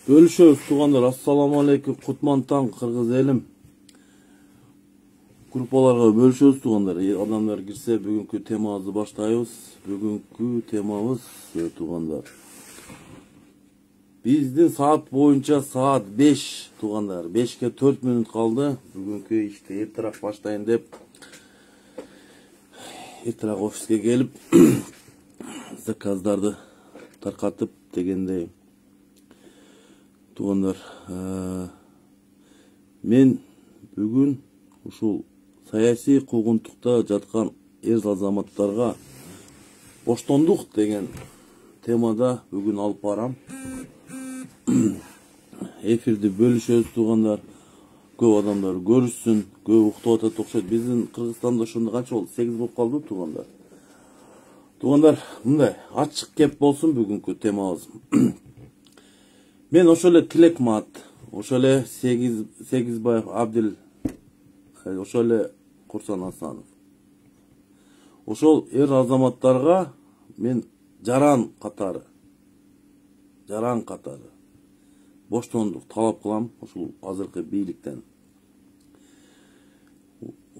Bölüşөбүз туугандар. Ассаламу алейкум, кутман таң кыргыз элим. Группаларга бөлүшөбүз туугандар. Адамдар кирсе бүгүнкү темабызды баштайбыз. Бүгүнкү темабыз туугандар. Биздин саат боюнча саат 5 туугандар. 5ке 4 мүнөт калды. Бүгүнкү ишти эртерээк баштайын деп эртерээк офиске келип заказдарды таркатып дегендей. Туугандар, мен бүгүн ушул саясий куугунтукта жаткан эр азаматтарга боштондук деген темада бүгүн алып барам. Эфирди бөлүшөбүз туугандар. Көп адамдар көрүшсүн, көп уктап атат окшойт. Биздин Кыргызстанда ошондо канча болду? 8 болуп калды туугандар. Туугандар, мындай ачык кеп болсун бүгүнкү темабыз. Мен ошол эле Тилекмат, ошол эле Сегизбаев Абдил, ошол эле Курсан Асанов. Ошол эр азаматтарга мен жаран катары боштондук талап кылам ушул азыркы бийликтен.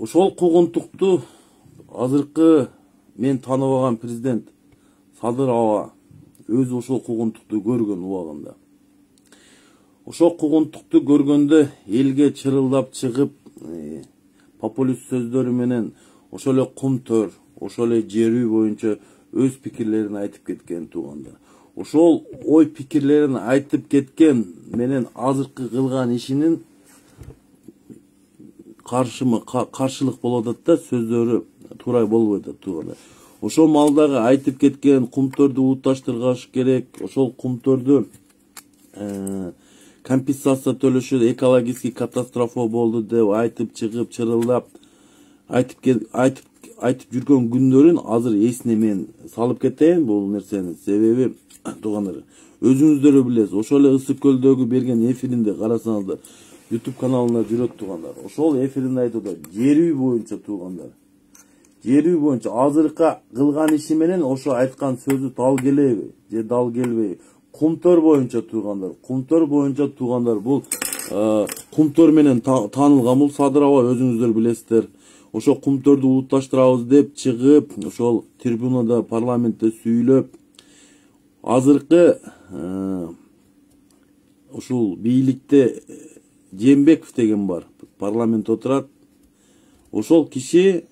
Ошол куугунтукту азыркы мен тааныбаган президент Садырова өзү ошол куугунтукту көргөн убагында. Ошол куугунтукту көргөндө элге чырылдап чыгып, популист сөздөрү менен ошол эле кумтөр, ошол эле жерүү боюнча өз пикирлерин айтып кеткен туугандар. Ошол ой пикирлерин айтып кеткен менен азыркы кылган ишинин каршылык болуп атат да, сөздөрү туура болбой атат туугандар. Ошол малдагы айтып кеткен кумтөрдү улутташтыргаш керек, ошол кумтөрдү компенсация төлөшүп, экологический катастрофа болду деп айтып чыгып, чырылдап айтып жүргөн күндөрүн азыр эсине мен салып кетейин бул нерсени. Себеби туугандар, өзүңүздөр билесиз, ошол эле Ысык көлдөгү берген эфиринде карасаңыздар, YouTube каналында жүрөт туугандар. Ошол эфиринде айтып атат, жерүү боюнча туугандар. Жерүү боюнча азыркы кылган иши менен ошо айткан сөзү дал келеби же дал келбейби? Кумтөр боюнча туугандар, бул кумтөр менен таанылган бул Садырова, өзүңүздөр билесиздер. Ошо кумтөрдү улутташтырабыз деп чыгып, ошол трибунада парламентте сүйлөп, азыркы ушул бийликте Жээнбеков деген бар, парламентте отурат. Ошол киши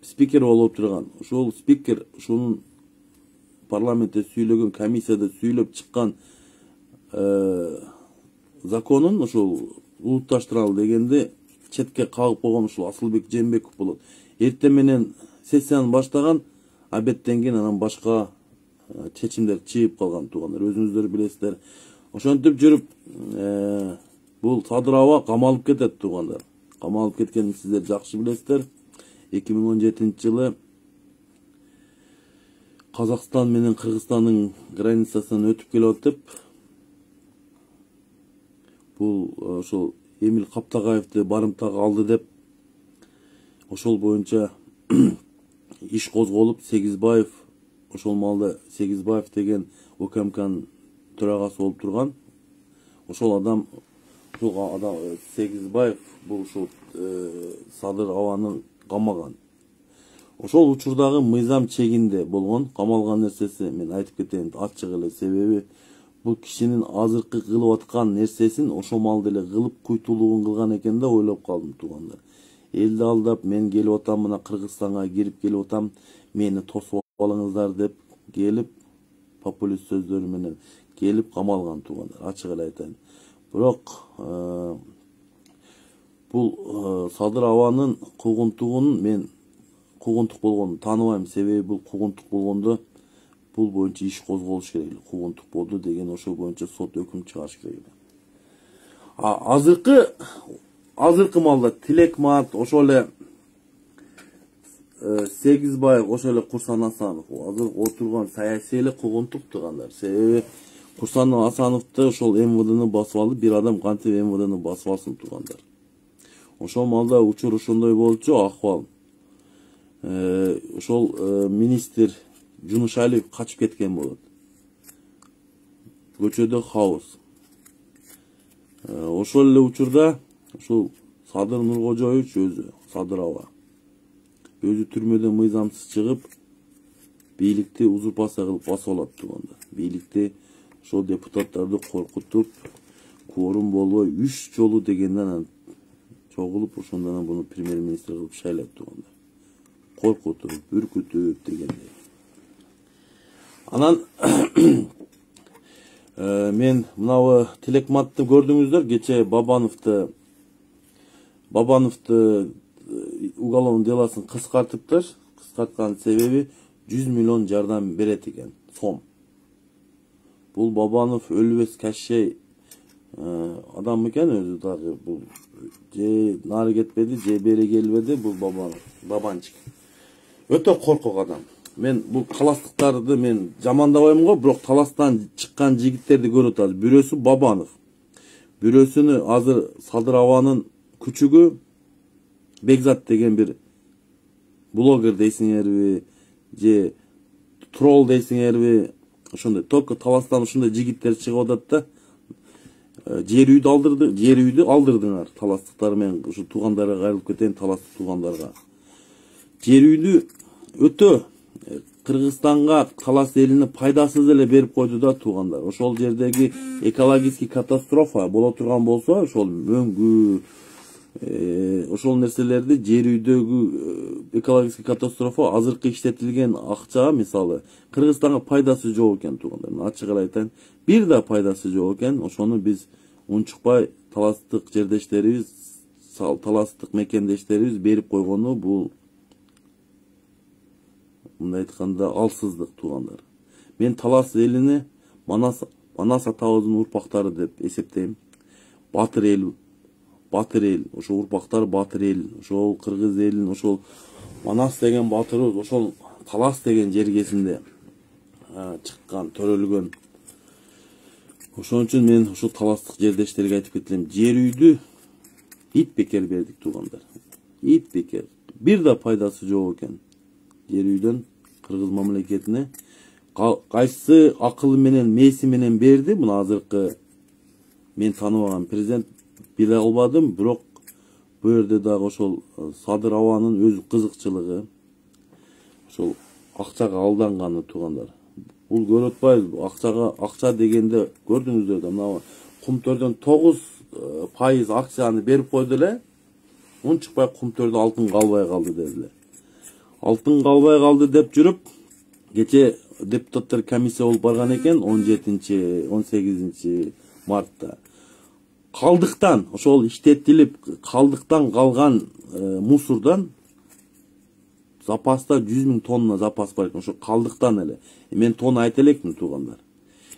спикер болуп турган. Ошол спикер ушунун парламентте сүйлөгөн, комиссияда сүйлөп чыккан законун ошол улутташтыралы дегенде четке кагып койгон ушул Асылбек Жээнбеков болот. Эртең менен сессияны баштаган, обедтен кийин анан башка чечимдер чыгып калган туугандар. Өзүңүздөр билесиздер. Ошентип жүрүп, бул Садырова камалып кетет туугандар. Камалып кеткенин сиздер жакшы билесиздер. 2017-жылы Казакстан менен Кыргызстандын границасынан өтүп келип атып, бул ошол Эмил Каптагаевди барымтага алды деп, ошол боюнча иш козголуп, Сегизбаев, ошол маалда Сегизбаев деген ОКМКнын төрагасы болуп турган. Ошол адам Сегизбаев бул ушул Садырованы камаган. Ошол учурдагы мыйзам чегинде болгон, камалган нерсеси мен айтып кетейин ачык эле. Себеби бул кишинин азыркы кылып аткан нерсесин ошол маалда эле кылып куйтулугун кылган экен да, ойлоп калдым туугандар. Элди алдап, мен келип атам, мына Кыргызстанга кирип келип атам, мени тосуп алыңыздар деп келип, популист сөздөрү менен келип камалган туугандар. Ачык эле айтайын. Бирок бул Садырованын куугунтугун мен куугунтук болгонун тааныбайм. Себеби бул куугунтук болгондо бул боюнча иш козголуш керек. Куугунтук болду деген ошол боюнча сот өкүм чыгарыш керек. Азыркы маалда Тилекмат, ошол эле Сегизбаев, ошол эле Курсан Асанов азыр отурган саясий эле куугунтук туугандар. Себеби Курсан Асановду ошол МВДны басып алды. Бир адам кантип МВДны басып алсын туугандар. Ошол маалда учур ошондой болчу, акыбал. Ошол министр Жунушалиев качып кеткен болот. көчөдө хаос. Ошол эле учурда ушул Садыр Нуркожоевич өзү, Садыр аба, өзү түрмөдөн мыйзамсыз чыгып, бийликти узурпация кылып басып алат тууганда. Бийликти ошол депутаттарды коркутуп, кворум болбой 3 жолу дегенден чогулуп, ошондон буну премьер-министр кылып шайлайт тууганда. Коркутуп, үркүтүп дегендей. Анан мен мынабы телекматты көрдүңүздөр, кече Бабановду уголовный делосын кыскартыптыр. Кыскарткан себеби 100 миллион жардам берет экен, сом. Бул Бабанов өлбөс кашшей адам экен өзү дагы. Бул же нары кетпеди, же бери келбеди, бул Бабанов, Бабанчик. Өтө коркок адам. Мен бул таластыктарды мен жамандабайм го, бирок таластан чыккан жигиттерди көрүп атабыз. Бирөөсү Бабанов. Бирөөсүнү азыр Садыр абанын күчүгү Бекзат деген бир блогер дейсиңерби, же тролл дейсиңерби, ошондой только таластан ушундай жигиттер чыгып атат да. Жер үйдү алдырдыңар таластыктар. Мен ушу туугандарга кайрылып кетейин, таластык туугандарга. Жер үйдү өтө Кыргызстанга, талас элине пайдасыз эле берип койду да туугандар. Ошол жердеги экологический катастрофа боло турган болсо, ошол мөңгү, ошол нерселерди, жер үйдөгү экологический катастрофа, азыркы иштетилген акча мисалы Кыргызстанга пайдасы жок экен туугандар. Мен ачык эле айтайын, бир да пайдасы жок экен. Ошону биз унчукпай таластык жердештерибиз, таластык мекендештерибиз берип койгону бул, мындай айтканда, алсыздык туугандар. Мен талас элини Манас атабыздын урпактары деп эсептейм. Батыр эл, ошол урпактар батыр эл, ошол кыргыз элин, ошол Манас деген батырыбыз, ошол талас деген жергесинде чыккан, төрөлгөн. Ошон үчүн мен ушул таластык жердештерге айтып кетелим, жер үйдү ит бекер бердик туугандар. Ит бекер. Бир да пайдасы жок экен. Жер үйдөн Кыргыз мамлекетине кайсы акылы менен, мээси менен берди, мына азыркы мен тааныбаган президент биле албадым, бирок бу жерде дагы ошол Садыр абанын өз кызыкчылыгы, ошол акчага алданганы туугандар. Бул көрүп атпайбызбы? Акча дегенде көрдүңүздөр да, мына Кумтөрдөн 9% акчаны берип койду эле, унчукпай Кумтөрдө алтын калбай калды дедилер. Алтын калбай калды деп жүрүп, кече депутаттар комиссия болуп барган экен 17-18 мартта. Калдыктан, ошол иштетилип калдыктан калган мусордан запаста 100 000 тонна запас бар экен, ошо калдыктан эле. Мен тонна айта элекмин туугандар.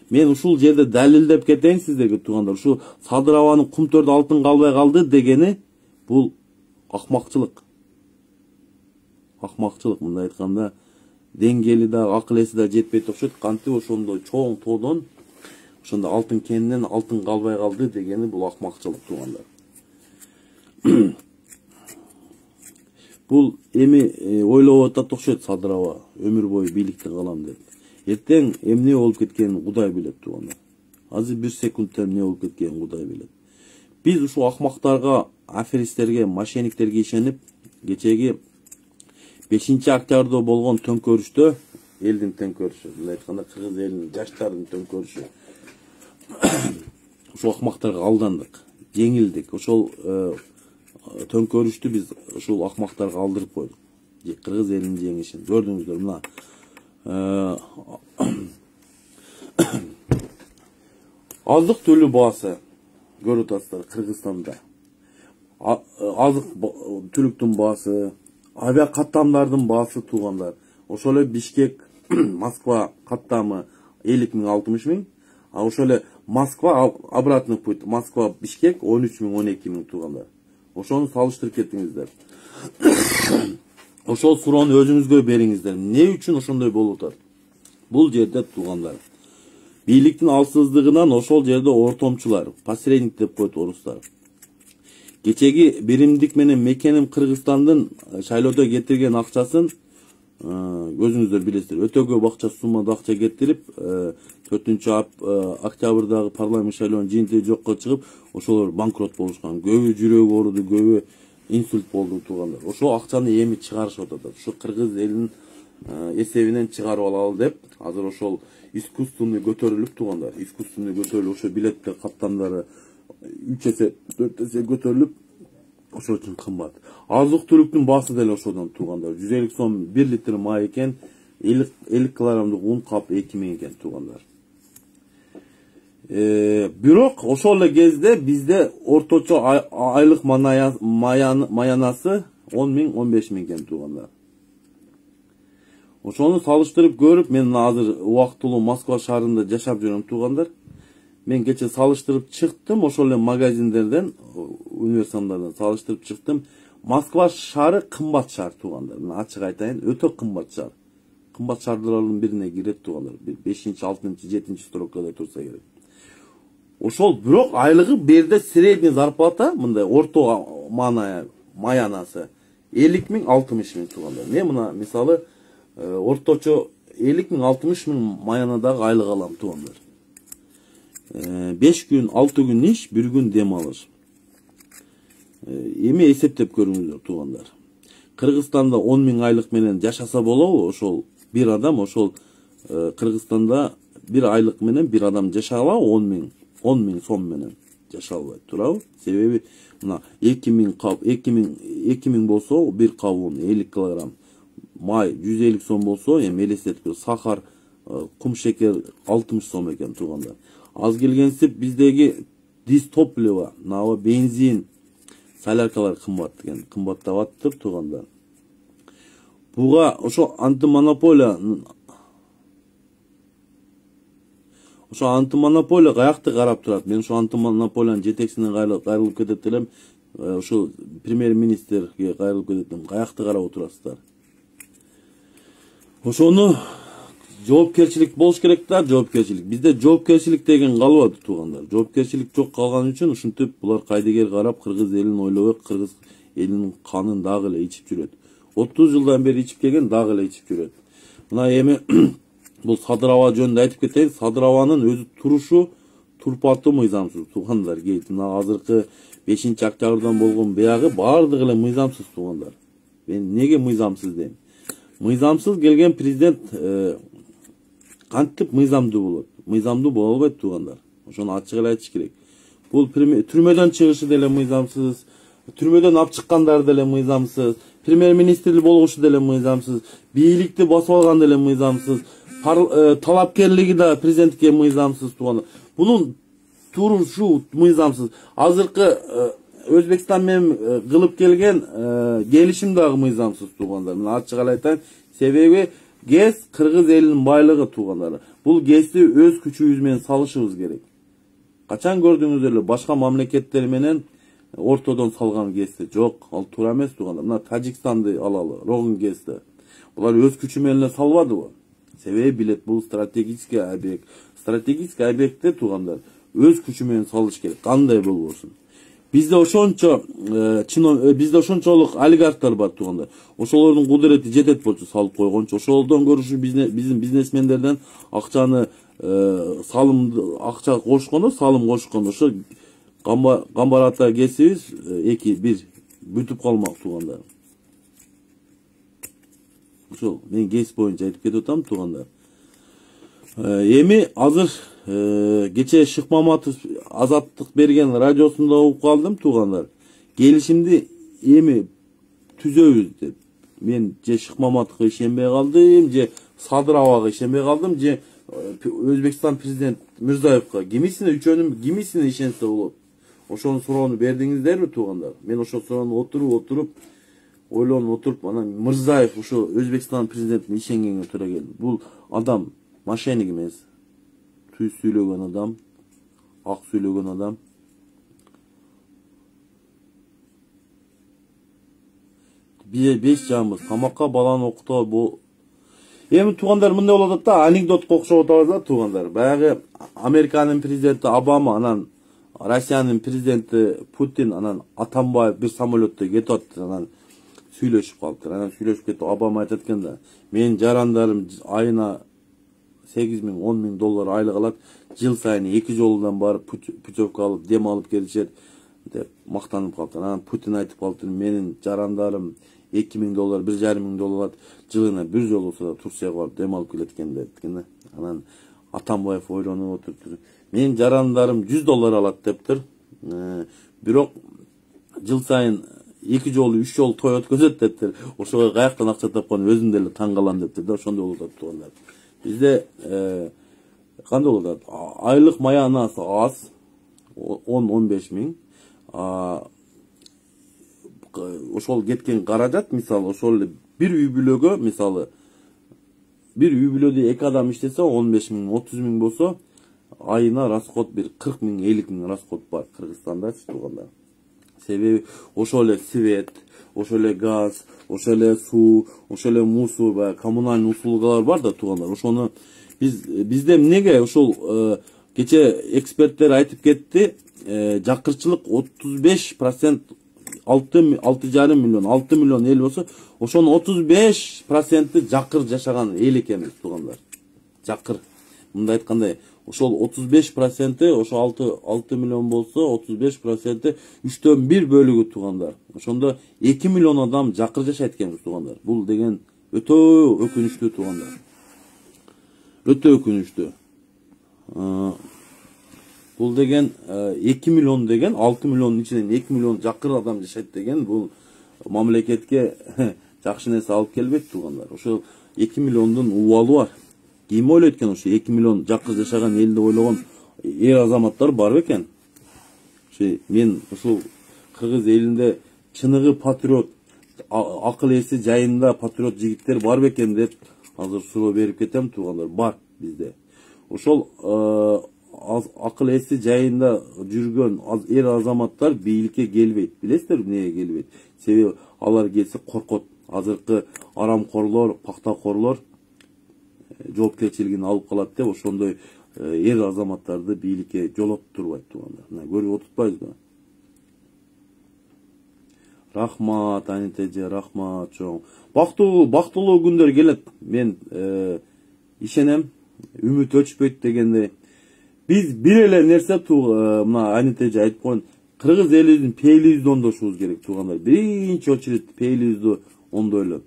Мен ушул жерде далилдеп кетейин сиздерге туугандар. Ушу Садыр абанын Кумтөрдө алтын калбай калды дегени бул акмакчылык. Акмакчылык, мындай айтканда, деңгээли да, акыл эси да жетпейт окшойт. Кантип ошондой чоң тоодон, ошондо алтын кенинен алтын калбай калды дегени бул акмакчылык туугандар. Бул эми ойлоп атат окшойт Садыр аба, өмүр бою бийликте калам деп. Эртең эмне болуп кеткенин Кудай билет туугандар. Азыр 1 секундта эмне болуп кеткенин Кудай билет. Биз ушул акмактарга, аферисттерге, мошенниктерге ишенип, кечеги 5-октябрда болгон төңкөрүштө, элдин төңкөрүшү, мындай айтканда кыргыз элинин, жаштардын төңкөрүшү. Ушул акмактарга алдандык, жеңилдик. Ошол төңкөрүштү биз ушул акмактарга алдырып койдук. Кыргыз элинин жеңишин көрдүңүздөр, мына азык түлүү баасы көрүп атасыздар Кыргызстанда. Азык түлүктүн баасы, авиа каттамдардын баасы туугандар. Ошол эле Бишкек, Москва каттамы 50 000, 60 000. А ошол эле Москва обратный путь, Москва Бишкек 13 000, 12 000 туугандар. Ошону салыштырып кетиңиздер. Ошол суроону өзүңүзгө бериңиздер. Эмне үчүн ошондой болуп атат? Бул жерде туугандар, бийликтин алсыздыгынан ошол жерде ортомчулар, посредник деп коет орустар. Кечеги биримдик менен мекеним Кыргызстандын шайлоодо кетирген акчасын өзүңүздөр билесиздер. Өтө көп акча, суммада акча кетирип, 4-октябрдагы парламент шайлоонун жыйынтыгы жокко чыгып, ошолор банкрот болушкан. Көбү жүрөк ооруду, көбү инсульт болду туугандар. Ошо акчаны эми чыгарышып атат. Ушу кыргыз элинин эсебинен чыгарып алалы деп, азыр ошол искусственный көтөрүлүп туугандар. Искусственный көтөрүлүп, ошо билеттер каптамдары 3 эсе, 4 эсе көтөрүлүп, ошол үчүн кымбат. Азык түлүктүн баасы деле ошодон туугандар. 150 сом 1 литр май экен, 50 килограммдык un кап 2000 экен туугандар. Бирок ошол эле кезде бизде орточо айлык маянасы 10 миң, 15 миң экен туугандар. Ошону салыштырып көрүп, мен азыр убактылуу Москва шаарында жашап жүрөм туугандар. Мен кече салыштырып чыктым, ошол эле магазиндерден, универсамдардан салыштырып чыктым. Москва шаары кымбат шаар туугандар. Мен ачык айтайын, өтө кымбат шаар. Кымбат шаарлардын бирине кирет туугандар. 5-6, 7 строкада турса керек. Ошол бирок айлыгы берде средний зарплата, мындай орто маянасы 50 миң, 60 миң туугандар. Мен мына мисалы орточо 50 миң, 60 миң маянадагы айлык алам туугандар. 5 күн, 6 күн иш, 1 күн дем алыш. Эми эсептеп көрүңүздөр туугандар. Кыргызстанда 10 миң айлык менен жашаса болобу? Ошол бир адам, ошол Кыргызстанда бир айлык менен бир адам жаша алабы? 10 миң сом менен жаша албайт, туурабы? Себеби мына 2 миң болсо бир кап un 50 килограмм, май 150 сом болсо, эми элестетип, сахар, кум шекер 60 сом экен туугандар. Аз келгенсип биздеги дистопливо, мына бензин, соляркалар кымбат экен, кымбаттап аттыр туугандар. Буга ошо антимонополия каякты карап турат. Мен ошо антимонополиянын жетекчисине кайрылып кетет элем. Ошо премьер-министрге кайрылып кетет элем. Каякты карап отурасыздар. Ошону жоопкерчилик болуш керек да, жоопкерчилик. Бизде жоопкерчилик деген калбады туугандар. Жоопкерчилик жок калган үчүн ушинтип булар кайдыгер карап кыргыз элин ойлобой, кыргыз элинин канын дагы эле ичип жүрөт. 30 жылдан бери ичип келген, дагы эле ичип жүрөт. Мына эми бул Садыр аба жөнүндө айтып кетейин. Садыр абанын өзү турушу турпаты мыйзамсыз туугандар. Мына азыркы 5-октябрдан болгон биягы бардыгы эле мыйзамсыз туугандар. Мен неге мыйзамсыз дейм? Мыйзамсыз келген президент кантип мыйзамдуу болот? Мыйзамдуу боло албайт туугандар. Ошону ачык эле айтыш керек. Бул түрмөдөн чыгышы деле мыйзамсыз, түрмөдөн алып чыккандар деле мыйзамсыз, премьер-министр болгушу деле мыйзамсыз, бийликти басып алган деле мыйзамсыз, талапкерлиги да президентке мыйзамсыз туугандар. Бунун турушу мыйзамсыз. Азыркы Өзбекстан менен кылып келген келишим дагы мыйзамсыз туугандар. Мен ачык эле айтайын. Себеби ГЭС кыргыз элинин байлыгы туугандар. Бул ГЭСти өз күчүбүз менен салышыбыз керек. Качан көрдүңүздөр эле башка мамлекеттер менен ортодон салган ГЭСти? Жок, ал туура эмес туугандар. Мына Тажикстанды алалы, Рогун ГЭСти. Булар өз күчү менен эле салбадыбы? Себеби билет, бул стратегический объект. Стратегический объектте туугандар өз күчү менен салыш керек. Кандай болбосун? Бизде ошончолук олигархтар бар туугандар. Ошолордун кудурети жетет болчу салып койгончу. Ошолордон көрүшү биздин бизнесмендерден акчаны акча кошкондо, салым кошкондо ошо Гамбар ата кесибиз 2-1 бүтүп калмак туугандар. Ошол мен ГЭС боюнча айтып кетип атам туугандар. Эми азыр кече Шыкмаматов Азаттык берген радиосунда угуп калдым туугандар. Келишимди эми түзөбүз деп. Мен же Шыкмаматовго ишенбей калдым, же Садыр абага ишенбей калдым, же Өзбекстан президент Мирзаевка. Кимисине ишенсе болот? Ошону суроону бердиңиздерби туугандар? Мен ошол суроону отуруп ойлонуп отуруп, анан Мирзаев ошо Өзбекстан президентине ишенгенге туура келди. Бул адам мошенник эмес. Түз сүйлөгөн адам, ак сүйлөгөн адам. Беш жамыз камакка баланы окутуу. Эми туугандар мындай болуп атат да, анекдотко окшоп атабыз да туугандар. Баягы Американын президенти Обама, анан Россиянын президенти Путин, анан Атамбаев бир самолетто кетип атты, анан сүйлөшүп калыптыр. Анан сүйлөшүп кетип Обама айтат экен да, менин жарандарым айына $8.000-10.000 aylık alat. Жыл сайын 2 жолудан барып путевка алып дем алып келишет деп мактанып калды. Анан Путин айтып калды, менин жарандарым $2.000, $1.500 алат, жылына бир жолу болсо да Турцияга барып дем алып келет экен депти. Анан Атамбаев ойлонуп отуруптур. Менин жарандарым $100 алат дептир. Бирок жыл сайын 2 жолу 3 жолу той өткөзөт дептир. Ошого каяктан акча тапкан өзүм деле таң калам дептир да. Ошондой болуп атат туугандар. Бизде кандай болуп атат? Айлык маянасы аз, 10-15 миң. Ошол кеткен каражат, мисалы, ошол эле бир үй бүлөгө, мисалы, бир үй бүлөдө 2 адам иштесе 15 миң, 30 миң болсо, айына расход бир 40 миң, 50 миң расход бар Кыргызстанда туугандар. Себеби ошол эле свет, ошол эле газ, ошол эле суу, ошол эле мусор, коммунальный услугалар бар да туугандар. Ошону бизде эмнеге ошол кече эксперттер айтып кетти, жакырчылык 35%, 6,5 миллион, 6 миллион эл болсо, ошонун 35% жакыр жашаган эл экенбиз туугандар. Жакыр. Мындай айткандай, ошол 35% ошо 6 миллион болсо, 35% 3/1 бөлүгү туугандар. Ошондо 2 миллион адам жакыр жашайт экенбиз туугандар. Бул деген өтө өкүнүчтүү туугандар. Өтө өкүнүчтүү. Бул деген 2 миллион деген 6 миллиондун ичинен 2 миллион жакыр адам жашайт деген бул мамлекетке жакшы нерсе алып келбейт туугандар. Ошол 2 миллиондун убалы бар. Ким ойлойт экен ошо 2 миллион жакыр жашаган элди ойлогон эр азаматтар бар бекен? Мен ушул кыргыз элинде чыныгы патриот, акыл эси жайында патриот жигиттер бар бекен деп азыр суроо берип кетем туугандар. Бар бизде. Ошол акыл эси жайында жүргөн эр азаматтар бийликке келбейт. Билесиздерби эмнеге келбейт? Себеби алар келсе коркот. Азыркы арамкорлор, пактакорлор жоопкерчилигин алып калат деп ошондой эр азаматтарды бийликке жолоттурбайт туугандар. Мына көрүп отуртпайбызбы? Рахмат Анитеже, рахмат чоң. Бактылуу күндөр келет. Мен ишенем, үмүт өчпөйт дегендей. Биз бир эле нерсе мына Анитеже айтып койгон, кыргыз элибиздин пейилибизди оңдошубуз керек туугандар. Биринчи очередь пейилибизди оңдойлу.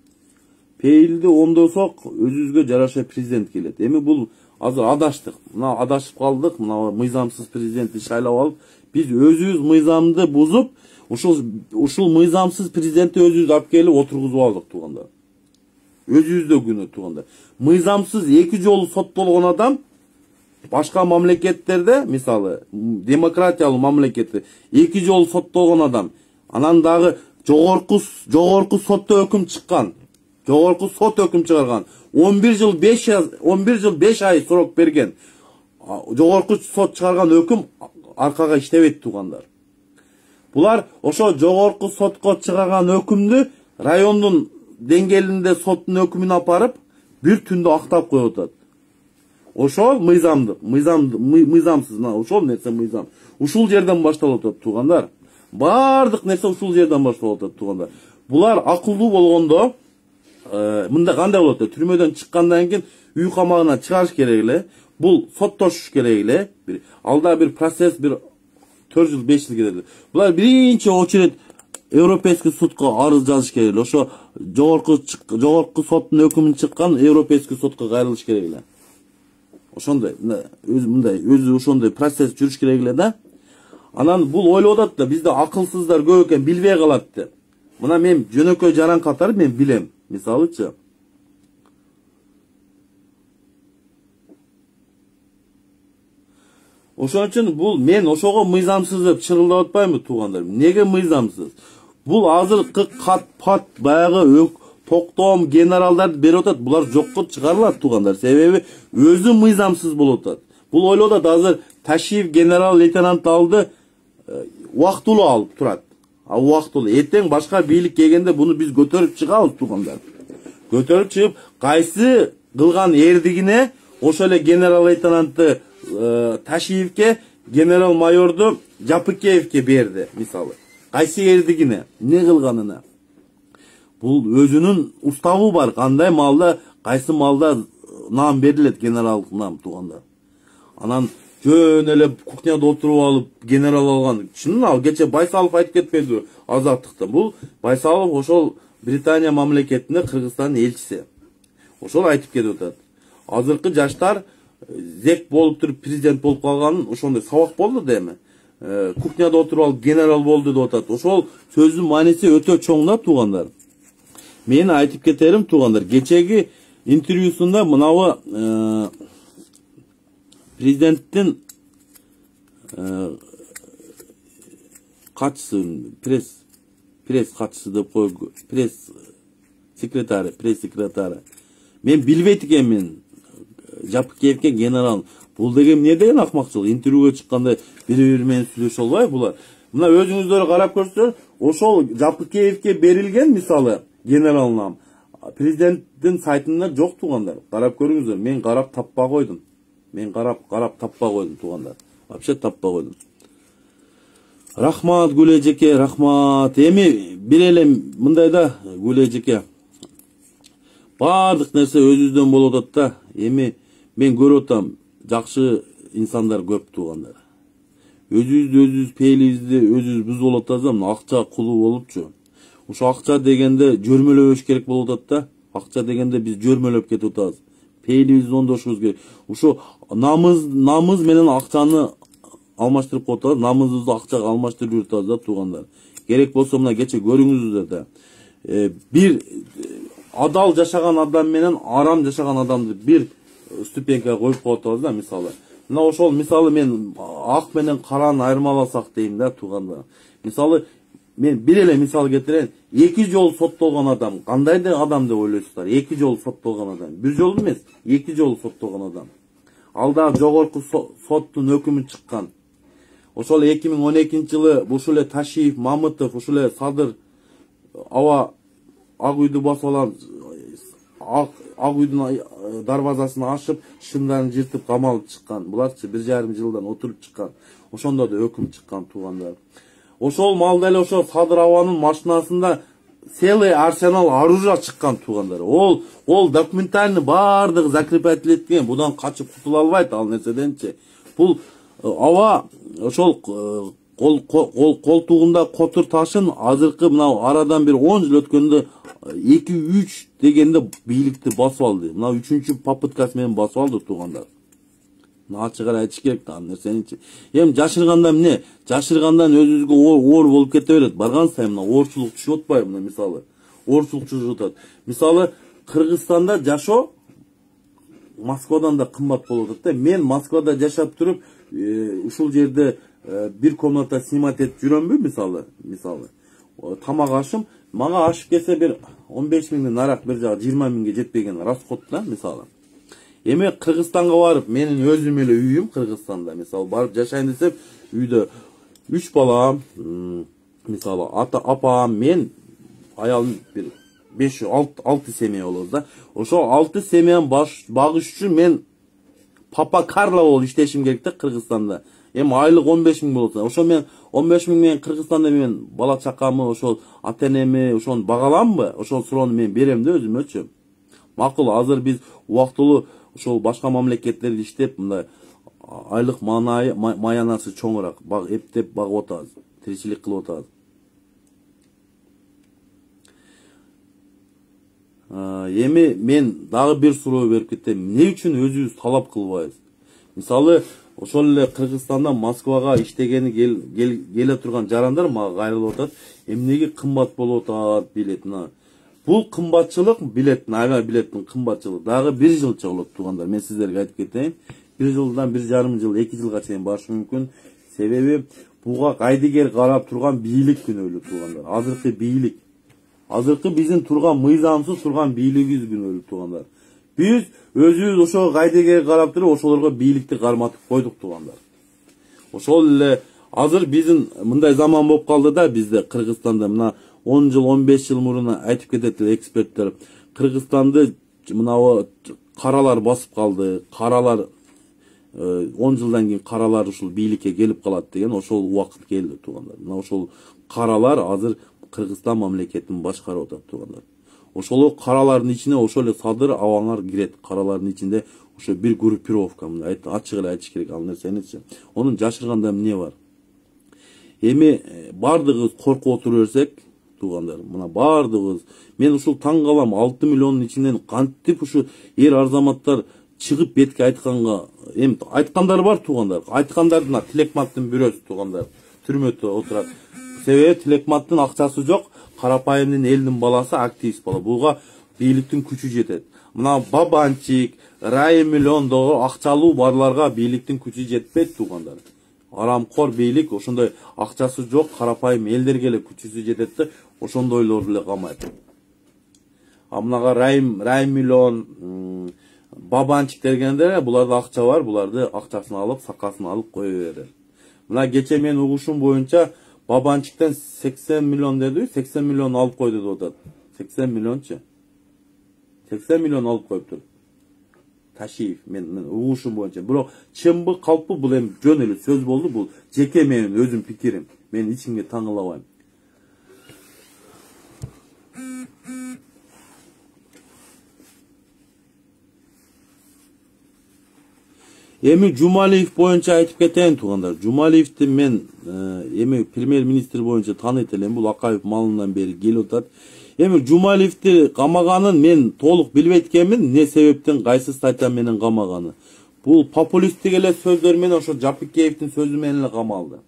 Пейилди оңдосок, өзүбүзгө жараша президент келет. Эми бул азыр адаштык. Мына адашып калдык. Мына мыйзамсыз президентти шайлап алып, биз өзүбүз мыйзамды бузуп, ушул мыйзамсыз президентти өзүбүз алып келип отургузуп алдык туугандар. Өзүбүздө күнөө туугандар. Мыйзамсыз 2 жолу соттолгон адам башка мамлекеттерде, мисалы, демократиялуу мамлекетте 2 жолу соттолгон адам, анан дагы жогорку сотто өкүм чыккан. Жогорку сот өкүм чыгарган. 11 жыл 5 ай срок берген. Жогорку сот чыгарган өкүм аркага иштебейт туугандар. Булар ошо жогорку сотко чыгарган өкүмдү райондун деңгээлинде соттун өкүмүн апарып, бир түндө актап коюп атат. Ошол мыйзамсыз, ошол нерсе мыйзам. Ушул жерден башталып атат туугандар. Бардык нерсе ушул жерден башталып атат туугандар. Булар акылдуу болгондо мында кандай болот? Түрмөдөн чыккандан кийин үй камагына чыгарыш керек эле. Бул соттошуш керек эле. Алда бир процесс, бир 4 жыл 5 жыл кетет. Булар биринчи очередь Европейский сотко арыз жазыш керек эле. Ошо жогорку соттун өкүмүн чыккан Европейский сотко кайрылыш керек эле. Ошондой, өзү ошондой процесс жүрүш керек эле да. Анан бул ойлоп атат да, бизде акылсыздар көп экен, билбей калат деп. Мына мен жөнөкөй жаран катары мен билем. Мисалычы, ошон үчүн бул мен ошого мыйзамсыз деп чырылдап атпаймынбы туугандар? Неге мыйзамсыз? Бул азыркы кат-пат баягы токтом генералдарды берип атат. Булар жокко чыгарылат туугандар. Себеби өзү мыйзамсыз болуп атат. Бул ойлоп атат, азыр Ташиев генерал лейтенант алды, убактылуу алып турат. Убактылуу. Эртең башка бийлик келгенде буну биз көтөрүп чыгабыз туугандар. Көтөрүп чыгып, кайсы кылган эрдигине ошол эле генерал лейтенантты Ташиевке, генерал майорду Жапыкеевке берди, мисалы. Кайсы эрдигине, эмне кылганына. Бул өзүнүн уставы бар. Кандай малда, кайсы малда нам берилет, генералдык нам туугандар. Анан жөн эле кухняда отуруп алып генерал алган. Чынын ал кече Байсалов айтып кетпеди Азаттыкта. Бул Байсалов ошол Британия мамлекетинде Кыргызстандын элчиси. Ошол айтып кетип атат. Азыркы жаштар зек болуп туруп президент болуп калган ошондой сабак болду деми. Кухняда отуруп алып генерал болду деп атат. Ошол сөздүн мааниси өтө чоң да туугандар. Мен айтып кетерим туугандар, кечеги интервьюсунда мынабы президенттин катчысы, пресс катчысы деп койгу, пресс секретары. Мен билбейт экенмин Жапыкеевке генерал. Бул деген эмне деген акмакчылык? Интервьюга чыкканда бири-бири менен сүйлөшө албай булар. Мына өзүңүздөр карап көрсөңүз, ошол Жапыкеевке берилген мисалы генерал нам президенттин сайтында жок туугандар. Карап көрүңүздөр. Мен карап таппай койдум. Мен карап таппай койдум туугандар. Вообще таппай койдум. Рахмат Гүлэжеке, рахмат. Эми бир эле мындай да Гүлэжеке. Бардык нерсе өзүбүздөн болуп атат да. Эми мен көрүп атам, жакшы инсандар көп туугандар. Өзүбүз пейлибизди өзүбүз бузуп атабыз да, акча кулу болупчу. Ошо акча дегенде жөрмөлөбөш керек болуп атат да. Акча дегенде биз жөрмөлөп кетип атабыз. Пейлибизди оңдошубуз керек. Ошо намыз менен акчаны алмаштырып коюп атабыз. Намызыбызды акчага алмаштырып жүрүп атабыз да туугандар. Керек болсо мына кече көрүңүздөр да. Бир адал жашаган адам менен арам жашаган адамды бир ступенькага коюп коюп атабыз да, мисалы. Мына ошол мисалы мен ак менен караны айырмаласак дейм да туугандар. Мисалы мен бир эле мисал кетирейин. 2 жолу соттолгон адам кандай адам деп ойлойсуздар? 2 жолу соттолгон адам. Бир жолу эмес, 2 жолу соттолгон адам. Ал да жогорку соттун өкүмү чыккан. Ошол 2012-жылы ушул эле Ташиев, Мамытов, ушул эле Садыр аба Ак үйдү басып алам, Ак үйдүн дарбазасын ашып, шымдарын жыртып камалып чыккан. Буларчы 1,5 жылдан отуруп чыккан. Ошондо да өкүм чыккан туугандар. Ошол малда эле ошол Садыр абанын машинасында целый арсенал оружия чыккан туугандар. Ол документальный бардыгы закрепать этилген. Будан качып кутула албайт ал нерседенчи. Бул аба ошол колтугунда котур ташын азыркы мына арадан бир 10 жыл өткөндө 2-3 дегенде бийликти басып алды. Мына 3-чү попыткасы менен басып алды туугандар. Ачык эле айтыш керек да нерсеничи. Эми жашырганда эмне? Жашыргандан өзүбүзгө оор болуп кете берет. Барган сайын мына оорчулук түшүп атпайбы мына мисалы. Оорчулук түшүп атат. Мисалы Кыргызстанда жашоо Москвадан да кымбат болуп атат да. Мен Москвада жашап туруп, ушул жерде бир комната снимать этип жүрөмбү мисалы. Тамак ашым мага ашып келсе бир 15 миңден нарак бир жагы 20 миңге жетпеген расход да мисалы. Эми Кыргызстанга барып, менин өзүм эле үйүм Кыргызстанда, мисалы барып жашайын десем, үйдө 3 балам, мисалы апам, мен, аялым бир 5-6 семья болобуз да. Ошо 6 семьяны багыш үчүн мен Папа Карло болуп иштешим керек да Кыргызстанда. Эми айлык 15 миң болот. Ошо мен 15 миң менен Кыргызстанда мен бала чакамы, ошол ата-энеми, ошону багаламбы? Ошол суроону мен берем да өзүмөчү. Макул, азыр биз убактылуу ошол башка мамлекеттерде иштеп, мындай айлык маянасы чоңураак эптеп багып атабыз, тиричилик кылып атабыз. Эми мен дагы бир суроо берип кетем. Эмне үчүн өзүбүз талап кылбайбыз? Мисалы, ошол эле Кыргызстандан Москвага иштегени келе турган жарандар мага кайрылып атат. Эмнеге кымбат болуп атат билетина? Бул кымбатчылык билеттин, ага билеттин кымбатчылык дагы 1 жылча болот туугандар. Мен сиздерге айтып кетейин. 1 жылдан 1,5 жыл, 2 жылга чейин барышы мүмкүн. Себеби буга кайдыгер карап турган бийлик күнөөлүү туугандар. Азыркы бийлик. Азыркы биздин турган мыйзамсыз турган бийлигибиз күнөөлүү туугандар. Биз өзүбүз ошого кайдыгер карап туруп, ошолорго бийликти карматып койдук туугандар. Ошол эле азыр биздин мындай заман болуп калды да бизде Кыргызстанда мына 10 жыл, 15 жыл мурун айтып кетет эксперттер. Кыргызстанды мына каралар басып калды. Каралар 10 жылдан кийин каралар ушул бийликке келип калат деген ошол убакыт келди туугандар. Мына ошол каралар азыр Кыргызстан мамлекетин башкарып атат туугандар. ошол каралардын ичине ошол эле садыр абаңар кирет. Каралардын ичинде ошо бир группировка, мына ачык эле айтыш керек ал нерсеничи. Онун жашырганда эмне бар? Эми бардыгыбыз коркуп отура берсек, туугандар, мына бардыгыбыз, мен ушул таң калам, 6 миллиондун ичинен кантип ушу эр арзаматтар чыгып бетке айтканга, эми айткандар бар туугандар. Айткандардын Тилекматтын бирөөсү туугандар түрмөдө отурат. Себеби Тилекматтын акчасы жок, карапайымдын элдин баласы активист бала. Буга бийликтин күчү жетет. Мына Бабанчик, Райым миллиондогу акчалуу барларга бийликтин күчү жетпейт туугандар. Арамкор бийлик ошондой акчасы жок, карапайым элдерге эле күчүсү жетет да, ошондойлор эле камайт. Мынага Райым миллион, Бабанчик дегенде буларда акча бар, буларды акчасын алып, сакасын алып кое берет. Мына кече мен угушум боюнча Бабанчиктен 80 миллион деди, 80 миллион алып койду деп атат. 80 миллиончу. 80 миллион алып коюптур. Ташиев, мен угушум боюнча. Бирок чымбы калпы бул эми жөн эле сөз болду, бул жеке менин өзүм пикирим. Мен ичимге таңылабайм. Эми Жумалиев боюнча айтып кетейин туугандар. Жумалиевди мен эми премьер-министр боюнча тааныйт элем. Бул Акаев малынан бери келип атат. Эми Жумалиевди камаганын мен толук билбейт экенмин. Не себептен, кайсы статья менен камаганы. Бул популисттик эле сөздөр менен ошо Жапикеевдин сөзү менен эле камалды.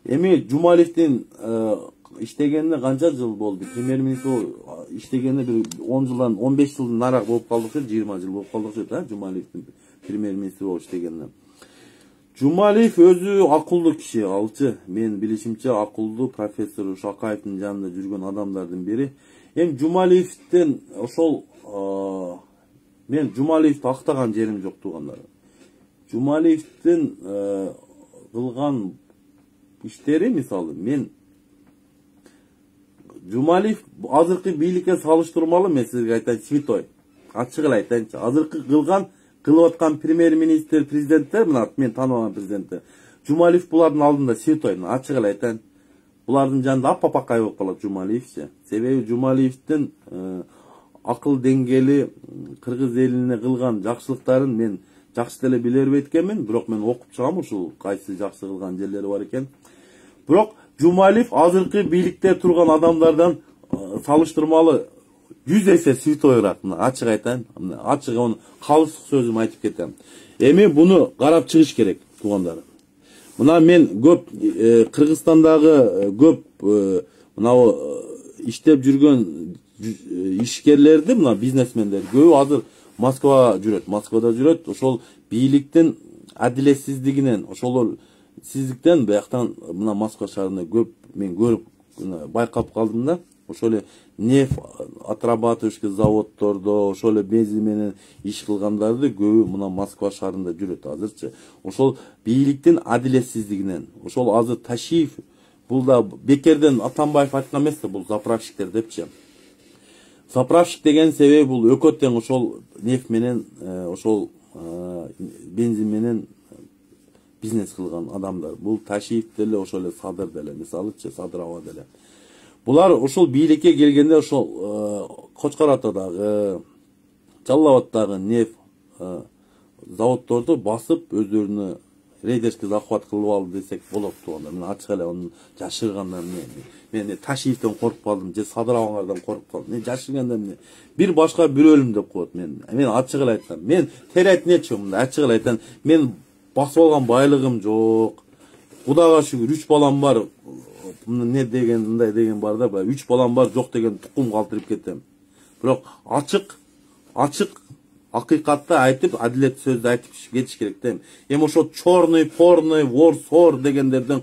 Эми Жумалиевдин иштегенине канча жыл болду? Премьер-министр иштегенине бир 10 жылдан 15 жылдан нарак болуп калдыкчы, 20 жыл болуп калдыкчы, Жумалиевдин премьер-министр болуп иштегенине. Жумалиев өзү акылдуу киши, алчы. Мен билишимче акылдуу профессор Акаевдин жанында жүргөн адамдардын бири. Эми Жумалиевден ошол мен Жумалиевди актаган жерим жок туугандар. Жумалиевдин кылган иштери, мисалы, мен Жумалиев азыркы бийликке салыштырмалуу, мен сизге айтайын, святой. Ачык эле айтайынчы, азыркы кылып аткан премьер-министр, президенттер, мына мен тааныбаган президенттер, Жумалиев булардын алдында святой, ачык эле айтайын. Булардын жанында аппапакай болуп калат Жумалиевчи. Себеби Жумалиевдин акыл деңгээли, кыргыз элине кылган жакшылыктарын мен жакшы деле биле бербейт экенмин, бирок мен окуп чыгам ушул кайсы жакшы кылган жерлери бар экен. Бирок Жумалиев азыркы бийликте турган адамдардан салыштырмалуу 100 эсе святойраак, ачык айтайын. Ачык onu калыстык сөзүм айтып кетем. Эми буну карап чыгыш керек туугандар. Мына мен көп Кыргызстандагы көп мынау иштеп жүргөн ишкерлерди, мына бизнесмендер көбү азыр Москвада жүрөт. Ошол бийликтин адилетсиздигинен, ошолор сиздиктен бияктан мына Москва шаарында көп мен көрүп байкап калдым да. Ошол эле нефть отрабатывающий заводдордо, ошол эле бензин менен иш кылгандарды көбү мына Москва шаарында жүрөт азырчы. Ошол бийликтин адилетсиздигинен, ошол азыр Ташиев, бул да бекерден Атамбаев айткан эмес да, бул заправщиктер депчи. Заправщик деген себеби бул өкө тең ошол нефть менен, ошол бензин менен бизнес кылган адамдар. Бул Ташиев деле, ошол эле Садыр деле, мисалычы Садыр аба деле. Булар ошол бийликке келгенде ошол Кочкор Атадагы, Жалал Абаддагы нефть заводдорду басып өздөрүнө рейдерский захват кылып алды десек болот туугандар. Мен ачык эле аны жашыргандан мен Ташиевден коркуп калдым, же Садыр абаңардан коркуп калдым. Мен жашырганда бир башка бирөөлүм деп коет мен. Мен ачык эле айтам. Мен терет мында ачык эле айтам. Мен басып алган байлыгым жок. Кудайга шүгүр 3 балам бар. Не деген, мындай деген бар да, 3 балам бар, жок деген тукум калтырып кетем. Бирок ачык акыйкатты айтып, адилет сөздү айтып кетиш керек да. Эми ошо чорный, порный, вор, сор дегендерден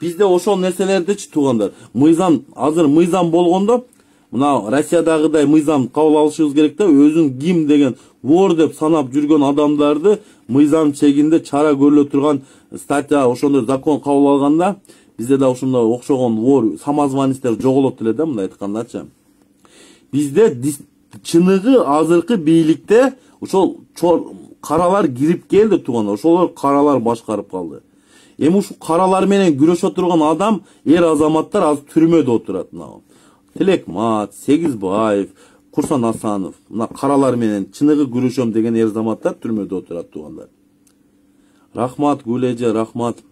бизде ошол нерселердичи туугандар. Мыйзам, азыр мыйзам болгондо, мына Россиядагыдай мыйзам кабыл алышыбыз керек да, өзүн ким деген вор деп санап жүргөн адамдарды мыйзам чегинде чара көрүлө турган статья, ошондой закон кабыл алганда, бизде да ошондой окшогон вор, самозванецтер жоголот эле да, мындай айткандачы. Бизде чыныгы азыркы бийликте ошол каралар кирип келди туугандар. Ошолор каралар башкарып калды. Эми ушул каралар менен күрөшө турган адам, эр азаматтар азыр түрмөдө отурат. Тилекмат, Сегизбаев, Курсан Асанов, мына каралар менен чыныгы күрөшөм деген эрзаматтар түрмөдө отурат туугандар. Рахмат Гулеже, рахмат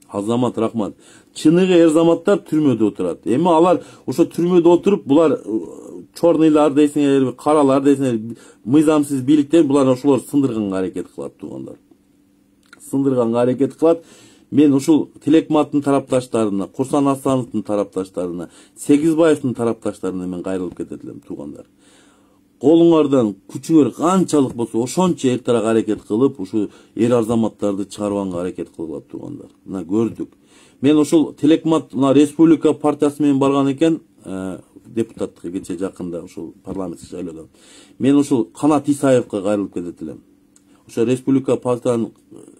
Азамат, рахмат. Чыныгы эрзаматтар түрмөдө отурат. Эми алар ошо түрмөдө отуруп, булар чорныйлар дейсиңер, каралар дейсиңер, мыйзамсыз бийликтер, булар ошолор сындырганга аракет кылат туугандар. Сындырганга аракет кылат. Мен ушул Тилекматтын тарапташтарына, Курсан Асановдун тарапташтарына, Сегизбаевдин тарапташтарына мен кайрылып кетет элем туугандар. Колуңардан күчүңөр канчалык болсо ошончо эртерээк аракет кылып, ушу эр азаматтарды чыгарганга аракет кылгыла туугандар. Мына көрдүк. Мен ушул Тилекмат мына Республика партиясы менен барган экен, депутаттыкка кече жакында ушул парламенттик шайлоодон. Мен ушул Канат Исаевга кайрылып кетет элем. Ошо Республика партиянын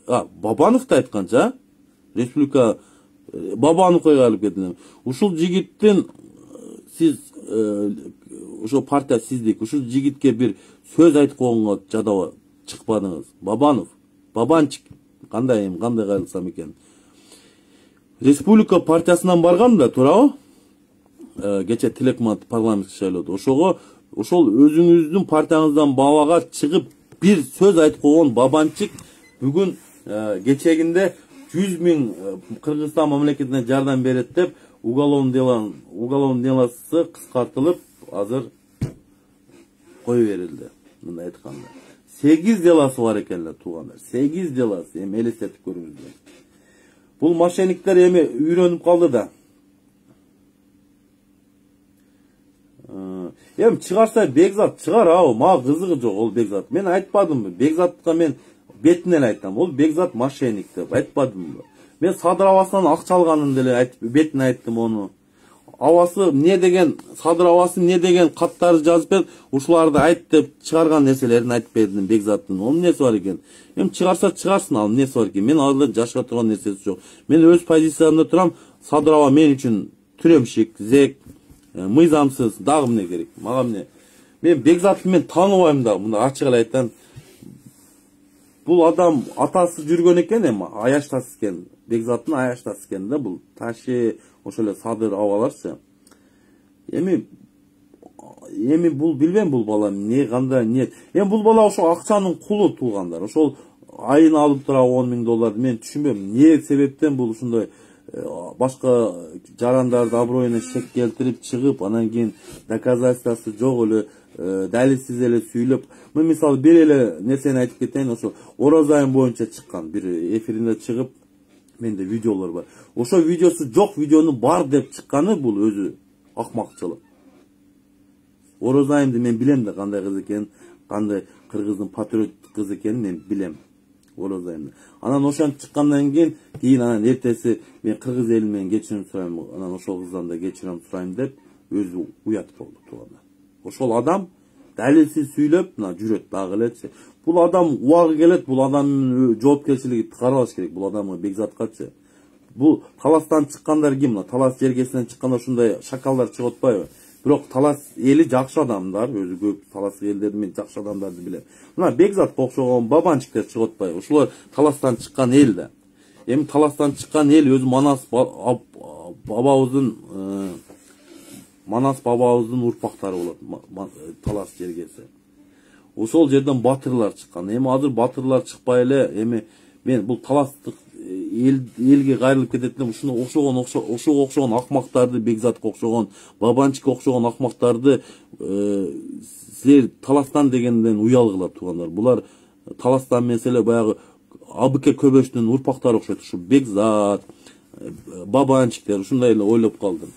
Бабанов да айтканча, Республика Бабановго кайрылып кетет элем. Ушул жигиттин сиз ошо партия сиздик, ушул жигитке бир сөз айтып койгонго жадап чыкпадыңыз. Бабанов, Бабанчик, кандай кайрылсам экен. Республика партиясынан барган да, туурабы? Кече Тилекмат парламенттик шайлоодо. Ошол өзүңүздүн партияңыздан бабага чыгып бир сөз айтып койгон Бабанчик бүгүн кечегинде 100 000 Кыргызстан мамлекетине жардам берет деп уголовный делосы кыскартылып, азыр кой берилди. Мындай айтканда 8 делосы бар экенлер туугандар. 8 делосы, эми элестетип көрүңүздөр. Бул мошенниктер эми үйрөнүп калды да. Эми чыгарса Бекзат чыгар, мага кызыгы жок ол Бекзат. Мен айтпадымбы, Бекзатка мен бетинен айтам. Ол Бекзат мошенник деп айтпадымбы. Мен Садыр Авасынан акча алганын деле айтып, бетине айттым ону. Авасы эмне деген, Садыр Авасы эмне деген каттарды жазып берип, ушуларды айт деп чыгарган нерселерин айтып бердим Бекзаттын. Онун эмнеси бар экен? Эми чыгарса чыгарсын, ал эмнеси бар экен? Мен алда жашка турган нерсеси жок. Мен өз позициямда турам. Садыр Ава мен үчүн түремшик, зек, мыйзамсыз, дагы эмне керек? Мага эмне? Мен Бекзатты мен тааныбайм да, мында ачык эле айтам. Бул адам атасы жүргөн экен, эми аяштасы экен. Бекзаттын аяштасы экен да, бул Таши, ошол эле Садыр Аваларчы. Эми бул билбейм, бул бала эмне кандай ниет. Эми бул бала ошо акчанын кулу туугандар. Ошол айын алып тура $10,000. Мен түшүнбөйм, эмне себептен бул ушундай башка жарандарды аброюна шек келтирип чыгып, анан кийин доказательствосы жок эле, далилсиз эле сүйлөп. Мен мисалы бир эле нерсени айтып кетейин, ошо Ороза айы боюнча чыккан бир эфиринде чыгып, менде видеолор бар. Ошо видеосу жок, видеону бар деп чыкканы бул өзү акмакчылык. Ороза айымды мен билем да, кандай кыз экенин, кандай кыргыздын патриот кыз экенин мен билем. Ороза айымды. Анан ошон чыккандан кийин анан эртеси мен кыргыз эли менен кечирим сурайм, анан ошол кыздан да кечирим сурайм деп өзү уят болду туугандар. Ошол адам далилсиз сүйлөп, мына жүрөт дагы элечи. Бул адам убагы келет, бул адамдын жоопкерчилиги каралыш керек. Бул адамга Бекзаткачы. Бул таластан чыккандар ким? Мына талас жергесинен чыккан ушундай шакалдар чыгып атпайбы? Бирок талас эли жакшы адамдар, өзү көп талас элдерди мен жакшы адамдарды билем. Мына Бекзатка окшогон Бабанчиктер чыгып атпайбы? Ушулар таластан чыккан эл да. Эми таластан чыккан эл өзү Манас бабабыздын урпактары болот, талас жергеси. Ошол жерден батырлар чыккан. Эми азыр батырлар чыкпай эле, эми мен бул таластык элге кайрылып кетет элем. Ошого окшогон акмактарды, Бекзатка окшогон, Бабанчикке окшогон акмактарды силер таластан дегенден уялгыла туугандар. Булар таластан меселе баягы Абыке Көбөштүн урпактары окшойт. Ушу Бекзат, Бабанчиктер ушундай эле ойлоп калдым.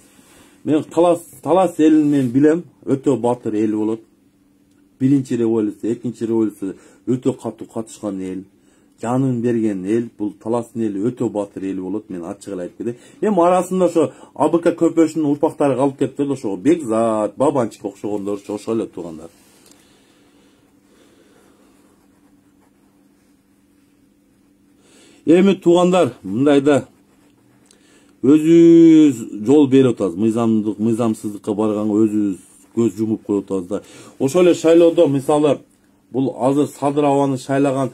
Мен талас элин мен билем, өтө батыр эл болот. Биринчи революция, экинчи революция өтө катуу катышкан эл, жанын берген эл, бул таластын эли өтө батыр эл болот. Мен ачык эле айтып кетем. Эми арасында ошо Абыка Көпөштүн урпактары калып кетти, ошо Бекзат, Бабанчик окшогондор ошол эле туугандар. Эми туугандар, мындайда өзүбүз жол берип атабыз, мыйзамсыздыкка барганга өзүбүз көз жумуп коюп атабыз да. Ошол эле шайлоодо мисалы бул азыр Садыр Аваны шайлаган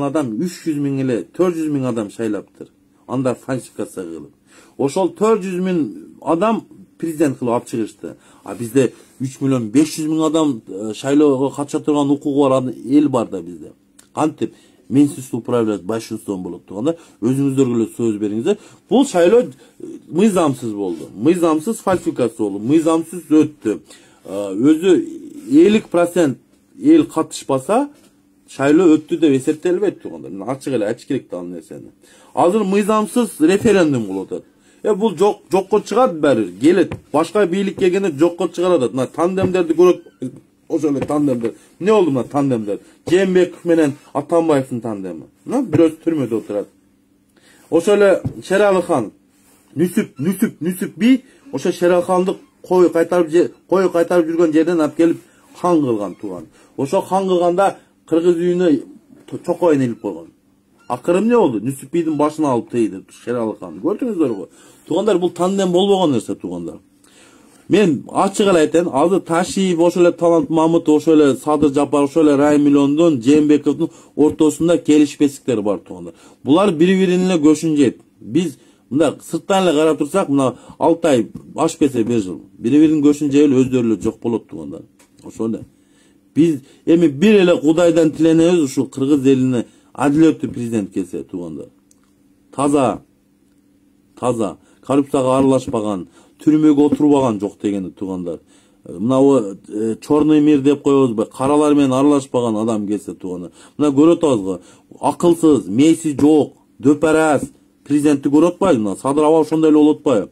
адам 300 000 эле 400 000 адам шайлаптыр. Анда фальсификация кылып. Ошол 400 000 адам президент кылып алып чыгышты. А бизде 3 миллион 500 миң адам шайлоого катыша турган укугу бар эл бар да бизде. Кантип менсиздүү управлять большинством болот турганда өзүңүздөргө эле сөз бериңиздер. Бул шайлоо мыйзамсыз болду. Мыйзамсыз фальсификация болду. Мыйзамсыз өттү. Өзү 50% эл катышпаса шайлоо өттү деп эсептелбейт турганда. Мен ачык эле айтыш керек да ал нерсени. Азыр мыйзамсыз референдум болуп атат. Бул жокко чыгат баары. Келет. Башка бийлик келгенде жокко чыгарат. Мына тандемдерди көрөт. Ошо эле тандемдер. Эмне болду мына тандемдер? Жээнбеков менен Атамбаевдин тандеми. Мына бирөөсү түрмөдө отурат. Ошо эле Шералыхан Нүсүп би ошо Шералыханды кой кайтарып жүргөн жерден алып келип хан кылган туган. Ошо хан кылганда кыргыз үйүнө чокойн илип койгон. Акыры эмне болду? Нүсүп бийдин башына алып тийди Шералыхан. Көрдүңүздөрбү? Тугандар бул тандем болбогон нерсе тугандар. Мен ачык эле айтайын, азыр Ташиев, ошо эле Талант Мамытов, ошо эле Садыр Жапар, ошо эле Райым Миллондун, Жээнбековдун ортосунда келишпестиктер бар тугандар. Булар бири-бирине эле көшүн жейт. Биз мындай сырттан эле карап турсак, мына 6 ай ашпесе 1 жыл. Бири-биринин көшүн жейип өздөрү эле жок болот тугандар. Ошо эле. Биз эми бир эле Кудайдан тиленебиз ушул кыргыз элине адилеттүү президент келсе тугандар. Таза, коррупцияга аралашпаган, түрмөгө отурбаган жок дегенди тугандар. Мына чорный мир деп коебузбу, каралар менен аралашпаган адам келсе тугандар. Мына көрөт атабызбы, акылсыз, мээси жок, дөпарас президентти көрүп атпайбыз. Мына Садыр аба ошондой эле болуп атпайбы?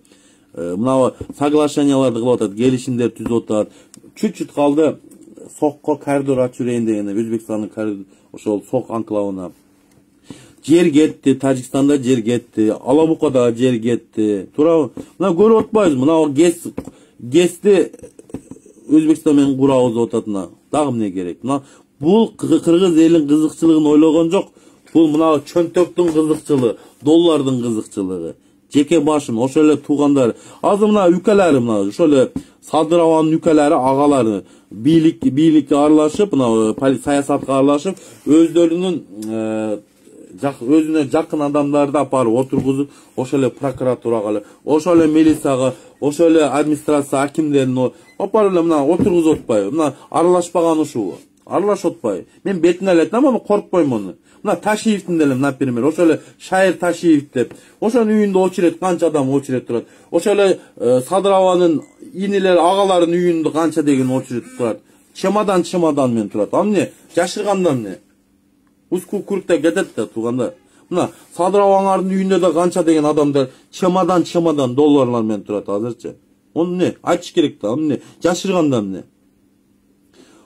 Мына соглашенияларды кылып атат, келишимдер түзүп атат. Чүт калды сокко коридор ачып жүрөйүн дегенде Өзбекстандын коридор ошол сок анклавына. Жер кетти, Тажикстанда жер кетти, Алабукада жер кетти. Туурабы? Мына көрүп атпайбыз, мына ГЭСти Өзбекстан менен курабыз деп атат. Мына дагы эмне керек? Мына бул кыргыз элинин кызыкчылыгын ойлогон жок. Бул мына чөнтөктүн кызыкчылыгы, доллардын кызыкчылыгы. Жеке башын ошо эле туугандар. Азыр мына үкөлөрү мына ошо эле Садыр абанын үкөлөрү, агалары бийликке аралашып, мына саясатка аралашып, өздөрүнүн өзүнө жакын адамдарды апарып отургузуп, ошо эле прокуратурага, ошо эле милицияга, ошо эле администрация акимдерин апарып эле мына отургузуп атпайбы. Мына аралашпаган ушул. Аралашып атпайбы. Мен бетине эле айтам, ама коркпойм муну. Мына Ташиевдин деле, например, ошо эле Шайыр Ташиев деп, ошонун үйүндө очерет канча адам очерет турат. Ошо эле Садыр абанын инилер, агаларынын үйүндө канча деген очерет турат. Чемодан менен турат. А эмне? Жашыргандан эмне? Уску куркта кетет да туугандар. Мына Садыр абаңардын үйүндө да канча деген адамдар чемодан долларлар менен турат азырчы. Ону эмне? Айтыш керек да, эмне? Жашыргандан эмне?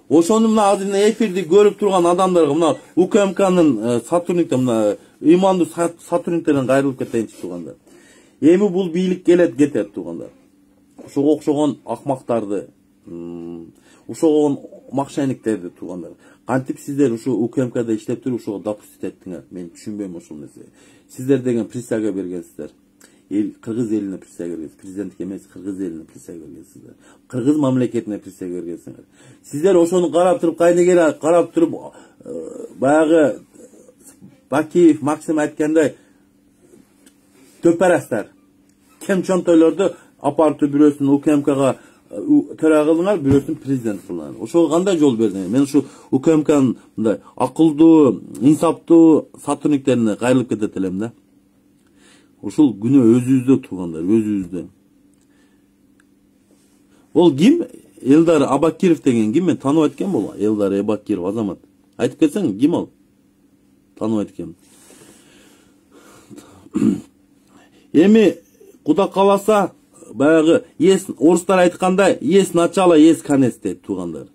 Ошону мына азыр эфирди көрүп турган адамдарга мына УКМКнын сотрудниктери мына ыймандуу сотрудниктерден кайрылып кетейинчи туугандар. Эми бул бийлик кетет туугандар. Ошого окшогон акмактарды, ошого мошенниктерди туугандар. Кантип сиздер ушу УКМКда иштеп туруп ошого допустить эттиңер? Мен түшүнбөйм ошол нерсени. Сиздер деген присяга бергенсиздер. Кыргыз элине присяга бергенсиздер. Президентке эмес, кыргыз элине присяга бергенсиздер. Кыргыз мамлекетине присяга бергенсиңер. Сиздер ошону карап туруп, кайнегер карап туруп, баягы Бакиев, Максим айткандай төпөрастар. Кем чонтойлорду апарып бирөөсүн УКМКга төрага кылдыңар, бирөөсүн президент кылдыңар. Ошого кандай жол бердиңер? Мен ушу УКМКнын мындай акылдуу, инсаптуу сотрудниктерине кайрылып кетет элем да. Ушул күнөө өзүбүздө туугандар, өзүбүздө. Ол ким? Элдар Абакиров деген ким? Мен тааныбайт экен бул. Элдар Абакиров азамат. Айтып кетсең, ким ал? Тааныбайт экен. Эми Куда каласа, баягы орустар айткандай, есть начало, есть конец дейт туугандар.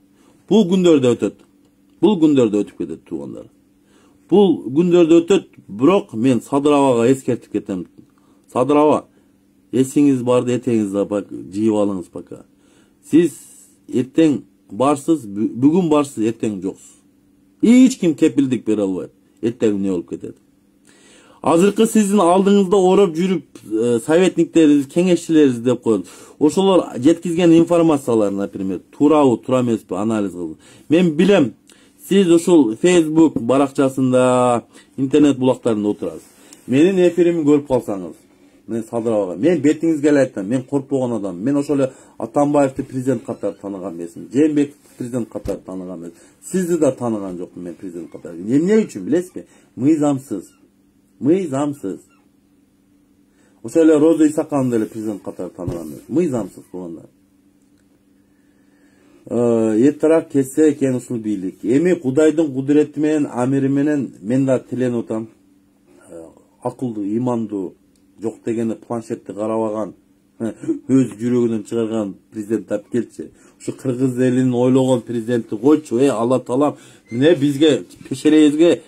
Бул күндөрдө өтөт. Бул күндөрдө өтүп кетет туугандар. Бул күндөрдө өтөт, бирок мен Садыр абага эскертип кетем. Садыр аба, эсиңиз барды, этеңизди жыйып алыңыз пока. Сиз эртең барсыз, бүгүн барсыз, эртең жоксуз. Эч ким кепилдик бере албайт. Эртең эмне болуп кетет. Азыркы сиздин алдыңызда ороп жүрүп советниктериңиз, кеңешчилериңиз деп коет. Ошолор жеткизген информациялар, например, туурабы, туура эмеспи, анализ кылды. Мен билем, сиз ушул Facebook баракчасында, интернет булактарында отурасыз. Менин эфиримди көрүп калсаңыз, мен Садыровага. Мен бетиңизге эле айтам, мен коркпогон адам. Мен ошол эле Атамбаевди президент катары тааныган эмесмин. Жээнбековди президент катары тааныган эмес. Сизди да тааныган жокмун мен президент катары. Эмне үчүн билесизби? Мыйзамсыз. Мыйзамсыз. Ошол эле Роза Исакановду деле президент катары тааныган эмес. Мыйзамсыз болгондор. Эртерээк кетсе экен ушул бийлик. Эми Кудайдын кудурети менен, амири менен мен да тиленип атам. Акылдуу, имандуу, жок дегенде планшетти карабаган, өз жүрөгүнөн чыгарган президент тап келчи. Ушу кыргыз элинин ойлогон президентти койчу. Алла таалам, эмне бизге пешеребизге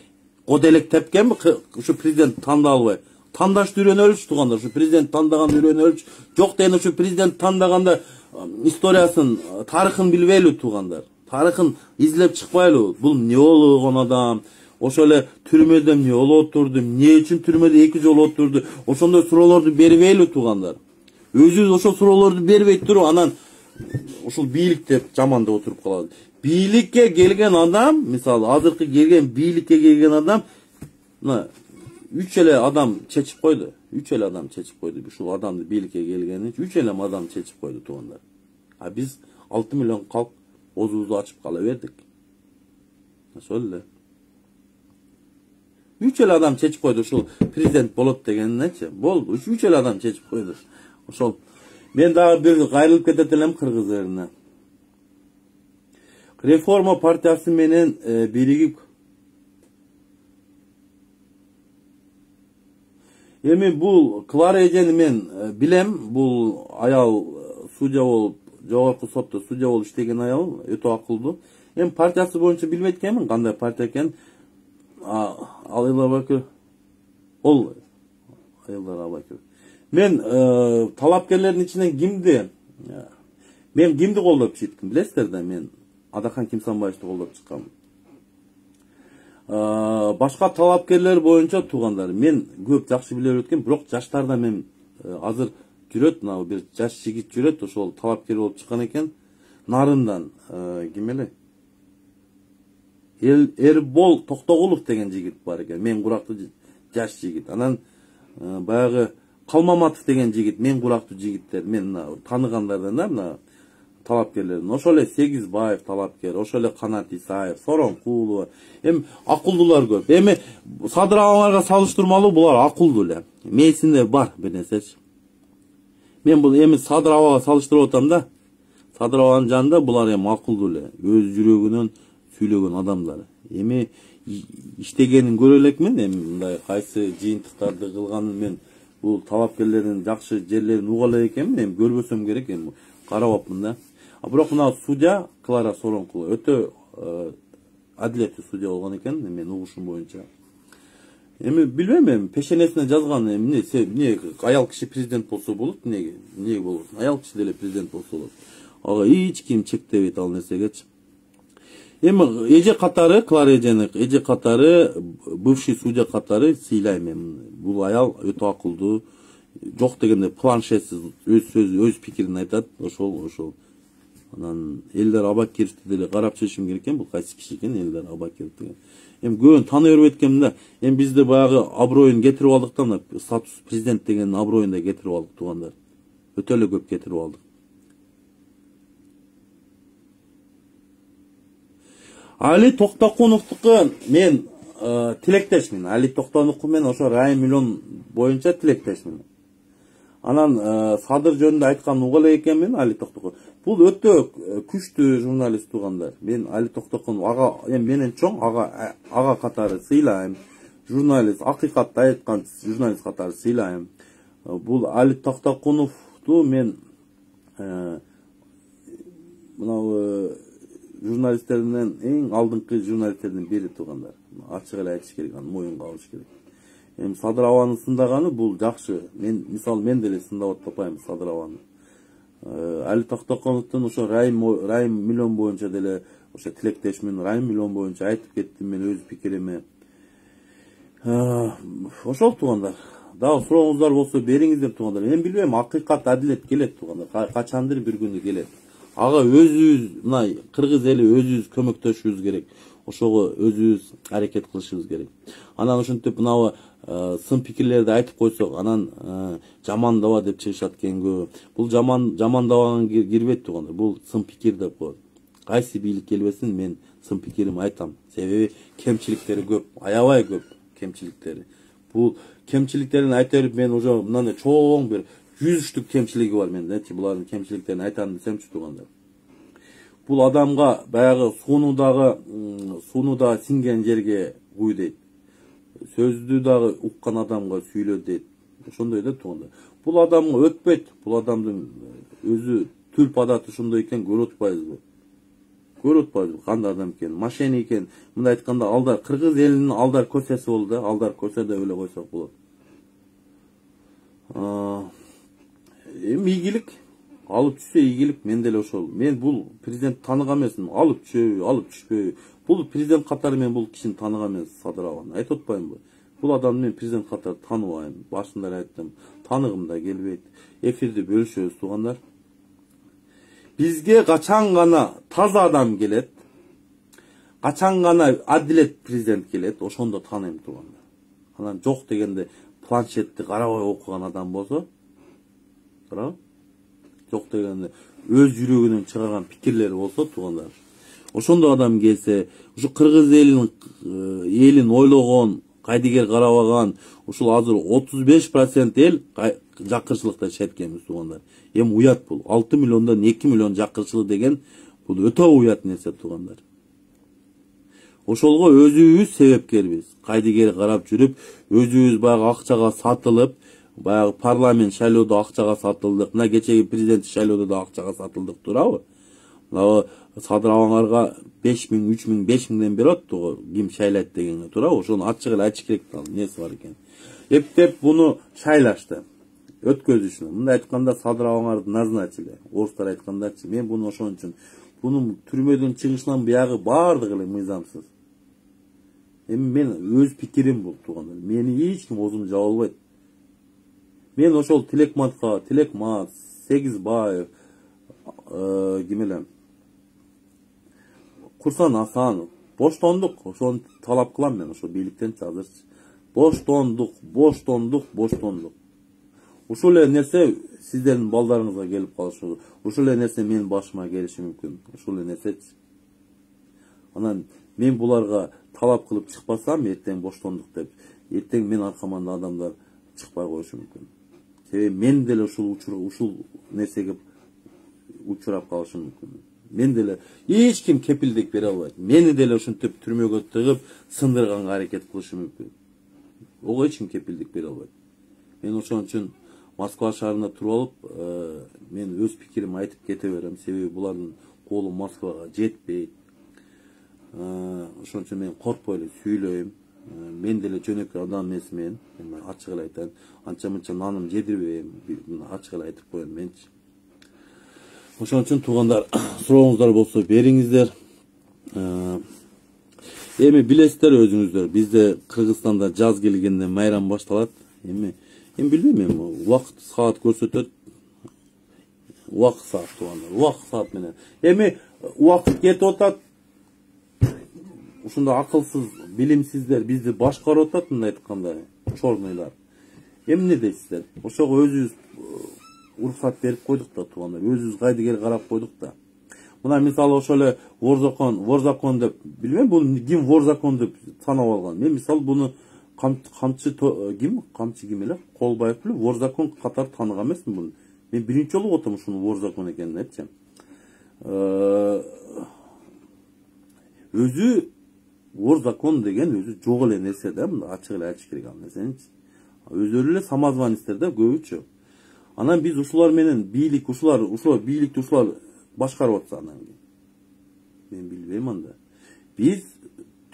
коделек тепкенби? Ушу президент тандалбай. Тандашты үйрөнөлүчү туугандар. Ушу президент тандаган үйрөнөлүчү. Жок дегенде ушу президент тандаганда историясын, тарыхын билбейлүү туугандар. Тарыхын излеп чыкпайлы. Бул эмне болгон адам? Ошол эле түрмөдө эмне болуп отурду? Эмне үчүн түрмөдө 2 жолу отурду? Ошондой суроолорду бербейлүү туугандар. Өзүбүз ошол суроолорду бербей туруп, анан ушул бийлик деп жамандап отуруп калабыз. Бийликке келген адам, мисалы, азыркы келген бийликке келген адам, 3 эле адам чечип койду. 3 эле адам чечип койду. Ушул адамды бийликке келгени 3 эле адам чечип койду туугандар. А биз 6 миллион калк оозубузду ачып кала бердик. Ошол эле. 3 эле адам чечип койду ушул президент болот дегенинечи. Болду. 3 эле адам чечип койду. Ошол. Мен дагы бир кайрылып кетет элем кыргыз элине. Реформа партиясы менен биригип эми бул Клара эжени мен билем, бул аял судья болуп, жогорку сотто судья болуп иштеген аял, өтө акылдуу. Эми партиясы боюнча билбейт экенмин, кандай партия экен. Аялдар бакыр. Ол аялдар бакыр. Мен талапкерлердин ичинен кимди? Мен кимди колдоп чыктым, билесиздер да, мен Адахан Кимсанбаевди колдоп чыккам. Башка талапкерлер боюнча туугандар, мен көп жакшы биле өткөн, бирок жаштарда мен азыр жүрөт, мына бир жаш жигит жүрөт, ошол талапкер болуп чыккан экен. Нарындан ким эле? Эрбол Токтогулов деген жигит бар экен. Мен курактуу жаш жигит. Анан баягы Калмаматов деген жигит, мен курактуу жигиттер, мен тааныгандардан да, мына талапкерлердин. Ошол эле Сегизбаев талапкер, ошол эле Канат Исаев, Сооронкулова. Эми акылдуулар көп. Эми Садыровага салыштырмалуу булар акылдуу эле. Мээсинде бар бир нерсечи. Мен бул эми Садыровага салыштырып атам да. Садырованын жанында булар эми акылдуу эле, өз жүрөгүнөн сүйлөгөн адамдар. Эми иштегенин көрө элекмин, эми мындай кайсы жыйынтыктарды кылганын мен бул талапкерлердин жакшы жерлерин уга элек экенмин, эми көрбөсөм керек, эми карабапмын да. Бирок мына судья Клара Сооронкулова өтө адилеттүү судья болгон экен, мен угушум боюнча. Эми билбейм, эми пешенесине жазган, эмне аял киши президент болсо болот, эмне болот? Аял киши деле президент болсо болот. Ага эч ким чектебейт ал нерсегечи. Эми эже катары, Клара эже катары, бывший судья катары сыйлайм мен. Бул аял өтө акылдуу, жок дегенде планшетсиз өз сөзү, өз пикирин айтат, ошол. Анан Элдар Абакировду деле карап чечишим керек экен, бул кайсы киши экен Элдар Абакиров деген. Эми көбүн таный бербейт экенмин да. Эми бизде баягы аброюн кетирип алдык да, статус президент деген аброюн да кетирип алдык туугандар. Өтө эле көп кетирип алдык. Али Токтокуновдуку мен тилектешмин. Али Токтокунов мен ошо Райым миллион боюнча тилектешмин. Анан Садыр жөнүндө айткан уга эле экенмин, Али Токтокунов. Бул өтө күчтүү журналист туугандар. Мен Али Токтокунов ага, эми менен чоң ага катары сыйлайм. Журналист, акыйкатты айткан журналист катары сыйлайм. Бул Али Токтокуновду мен мына журналисттерден эң алдыңкы журналисттердин бири туугандар. Ачык эле айтыш керек, аны моюнга алыш керек. Эми Садырованы сындаганы бул жакшы. Мен мисалы мен деле сындап атпайм Садырованы. Али Токтокуновдун ошо Райым миллион боюнча деле ошо тилектешмин. Райым миллион боюнча айтып кеттим мен өз пикирими. Ошол туугандар. Дагы сурооңуздар болсо бериңиздер туугандар. Мен билбейм, акыйкат, адилет келет туугандар. Качандыр бир күнү келет. Ага өзүбүз, мына кыргыз эли өзүбүз көмөктөшүбүз керек. ошого өзүбүз аракет кылышыбыз керек. Анан ошентип мынабы сын пикирлерди айтып койсок, анан жамандаба деп чыгышат экенго. Бул жамандабага кирбейт туугандар. Бул сын пикир деп коет. Кайсы бийлик келбесин мен сын пикиримди айтам. Себеби кемчиликтери көп, аябай көп кемчиликтери. Бул кемчиликтерин айта берип мен уже мындай чоң бир 100 кемчилиги бар менде. Булардын кемчиликтерин айтам десемчи туугандар. Бул адамга баягы суунудагы сиңген жерге куй дейт. Сөздү дагы уккан адамга сүйлө дейт. Ошондой да туугандар. Бул адамга өтпөйт. Бул адамдын өзү түлп адаты ошондой экен, көрүп атпайбызбы? Көрүп атпайбызбы? Кандай адам экен? Мошенник экен. Мындай айтканда алдар кыргыз элинин алдар көсөсү болду да, алдар көсө деп эле койсок болот. Ийгилик алып түшсө ийгилик, мен деле ошол. Мен бул президент тааныган эмесмин. Алып түшөбү, алып түшпөбү. Бул президент катары мен бул кишини тааныган эмес, Садырованы. Айтып атпаймынбы? Бул адамды мен президент катары тааныбайм. Башында эле айттым. Тааныгым да келбейт. Эфирди бөлүшөбүз туугандар. Бизге качан гана таза адам келет, качан гана адилет президент келет, ошондо тааныйм туугандар. Анан жок дегенде планшетти карабай окуган адам болсо, жок дегенде өз жүрөгүнөн чыгарган пикирлери болсо туугандар. Ошондой адам келсе, ушу кыргыз элин ойлогон, кайдыгер карабаган, ушул азыр 35% эл жакырчылыкта шеткенбиз туугандар. Эми уят бул. 6 миллиондон 2 миллион жакырчылык деген бул өтө уят нерсе туугандар. Ошолго өзүбүз себепкербиз. Кайдыгер карап жүрүп, өзүбүз баягы акчага сатылып, баягы парламент шайлоодо акчага сатылдык, мына кечеги президент шайлоодо да акчага сатылдык, туурабы? Мына Садыроваңарга 5000, 3000, 5000ден берет тугу, ким шайлайт дегенге, туурабы? Ошону ачык эле айтыш керек нерсе бар экен. Эптеп буну шайлашты. Өткөзүшүнө. Мындай айтканда Садыроваңарды назначили. Орустар айткандачы, мен буну ошон үчүн бунун түрмөдөн чыгышынан биягы баардыгы эле мыйзамсыз. Эми мен өз пикирим бул туугандар. Мени эч ким озун жаба албайт. Мен ошол Тилекмат, Сегизбаев, ким эле Курсан Асанов, боштондук, ошону талап кылам мен ошо бийликтен азырчы. Боштондук. Ушул эле нерсе сиздердин балдарыңызга келип калышы. Ушул эле нерсе менин башыма келиши мүмкүн. Ушул эле нерсечи. Анан мен буларга талап кылып чыкпасам, эртең боштондук деп, эртең мен аркаман адамдар чыкпай коюшу мүмкүн. Себеби мен деле ушул нерсеге учурап калышым мүмкүн. Мен деле эч ким кепилдик бере албайт. Мени деле ушинтип түрмөгө тыгып, сындырганга аракет кылышы мүмкүн. Ого эч ким кепилдик бере албайт. Мен ошон үчүн Москва шаарында туруп алып, мен өз пикиримди айтып кете берем. Себеби булардын колу Москвага жетпейт. Ошон үчүн мен коркпой эле сүйлөйм. Мен деле жөнөкөй адам эмесмин. Мен ачык эле айтайын. Анча-мынча наным жедирбейм. Ачык эле айтып коеюн менчи. Ошон үчүн туугандар, сурооңуздар болсо бериңиздер. Эми билесиздер өзүңүздөр, бизде Кыргызстанда жаз келгенде майрам башталат. Эми билбейм, убакыт саат көрсөтөт. Убакыт саат туугандар, убакыт саат менен. Эми убакыт кетип атат. Ушундай акылсыз, билимсиздер бизди башкарып атат, мындай айтканда, чорныйлар. Эми эмне дейсиздер? Ошого өзүбүз уруксат берип койдук да туугандар. Өзүбүз кайдыгер карап койдук да. Мына мисалы ошол эле вор закон деп, билбейм бул ким вор закон деп санап алган. Мен мисалы буну камчы ким эле? Колбаев беле вор закон катары тааныган эмесмин буну. Мен биринчи жолу отом ушунун вор закон экенин айтчам. Өзү вор закон деген өзү жок эле нерсе да, мында ачык эле айтыш керек ал нерсеничи. Өзүлөрү эле самозванецтер да көбүчө. Анан биз ушулар менен бийлик, бийликти ушулар башкарып атса анан мен билбейм анда. Биз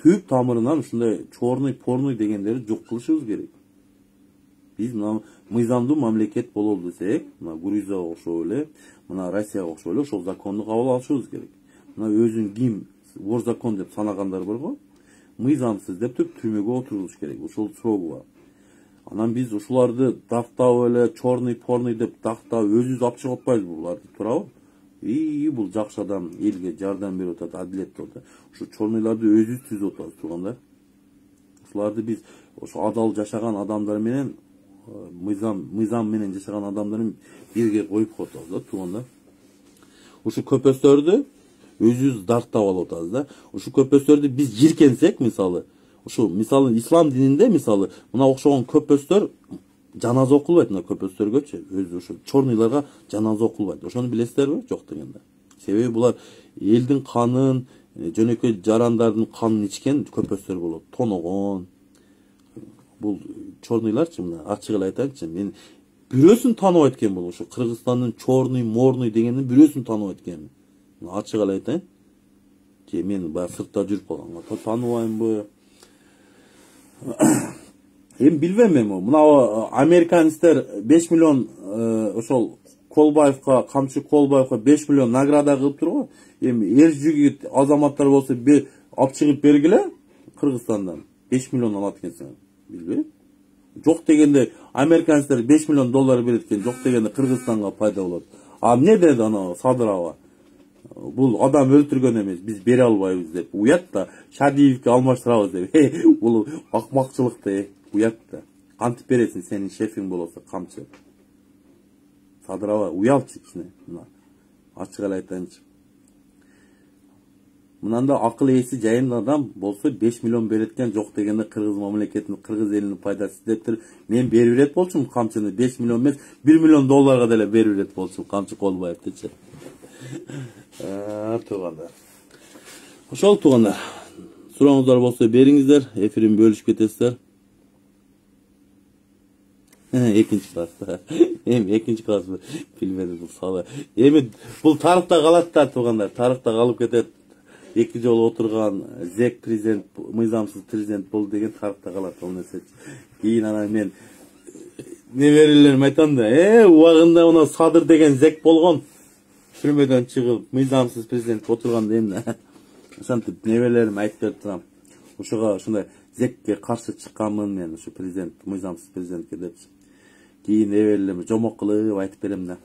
түп тамырынан ушундай порный дегендерди жок кылышыбыз керек. Биз мына мыйзамдуу мамлекет бололу десек, мына Грузияга окшоп эле, мына Россияга окшоп эле ошол законду кабыл алышыбыз керек. Мына өзүн ким вор закон деп санагандар барго, мыйзамсыз деп түрмөгө отурулуш керек. Ошол срогу бар. Анан биз ушуларды дактап эле порный деп дактап өзүбүз алып чыгып атпайбыз буларды, туурабы? Бул жакшы адам, элге жардам берип атат, адилеттүү атат. Ушу чорнойларды өзүбүз түзүп атабыз туугандар. Ушуларды биз ошо адал жашаган адамдар менен мыйзам менен жашаган адамдар менен бирге коюп атабыз да туугандар. Ушу көпөстөрдү өзүбүз дарттап алып атабыз да. Ушу көпөстөрдү биз жиркенсек, мисалы, ислам дининде мисалы мына окшогон көпөстөр жаназа окулбайт, мына көпөстөргөчү өзү ушу чорнойларга жаназа окулбайт. Ошону билесиздерби? Жок дегенде. Себеби булар элдин канын, жөнөкөй жарандардын канын ичкен көпөстөр болот. Тоногон. Бул чорнойларчы, мына ачык эле айтайынчы, мен бирөөсүн тааныбайт экен бул. Ушу Кыргызстандын чорный, морный дегенин бирөөсүн тааныбайт экен. Мына ачык эле айтайын. Же мен баягы сыртта жүрүп калганга тааныбаймбы? Эми билбейм эми. Мына американецтер 5 миллион ошол Колбаевка, Камчы Колбаевка 5 миллион награда кылып турго. Эми эр жигит азаматтар болсо алып чыгып бергиле Кыргызстандан 5 миллион алат экенсиң. Билбейм. Жок дегенде американецтер 5 миллион доллар берет экен, жок дегенде Кыргызстанга пайда болот. А эмне деди ана Садырова? Бул адам өлтүргөн эмес, биз бере албайбыз деп. Уят да, Шадиевке алмаштырабыз деп. Бул акмакчылык да, уят да. Кантип бересиң сенин шефиң болсо Камчы? Садырова уялчы кичине. Мына ачык эле айтайынчы. Мынанда акыл ээси жайын адам болсо 5 миллион береткен, жок дегенде Кыргыз мамлекетинин, Кыргыз элинин пайдасы дептир. Мен берип берет болчумун Камчыны 5 миллион эмес, 1 миллион долларга деле берип берет болчумун Камчы Колбаевдичи. Туугандар. Ошол туугандар. Сурооңуздар болсо бериңиздер, эфирин бөлүшүп кетесиздер. Экинчи класста. Эми экинчи класс билбедим бул салы. Эми бул тарыхта калат да туугандар, тарыхта калып кетет. 2 жолу отурган зек президент, мыйзамсыз президент болду деген тарыхта калат ал нерсе. Кийин анан мен неберелерим айтам да, убагында мына Садыр деген зек болгон. Түрмөдөн чыгып, мыйзамсыз президент отурганда эмне? Ошентип неберелерим айтып берип турам. Ошого ушундай зекке каршы чыкканмын мен, ушу президент, мыйзамсыз президентке депчи. Кийин неберелерим жомок кылып айтып берем да.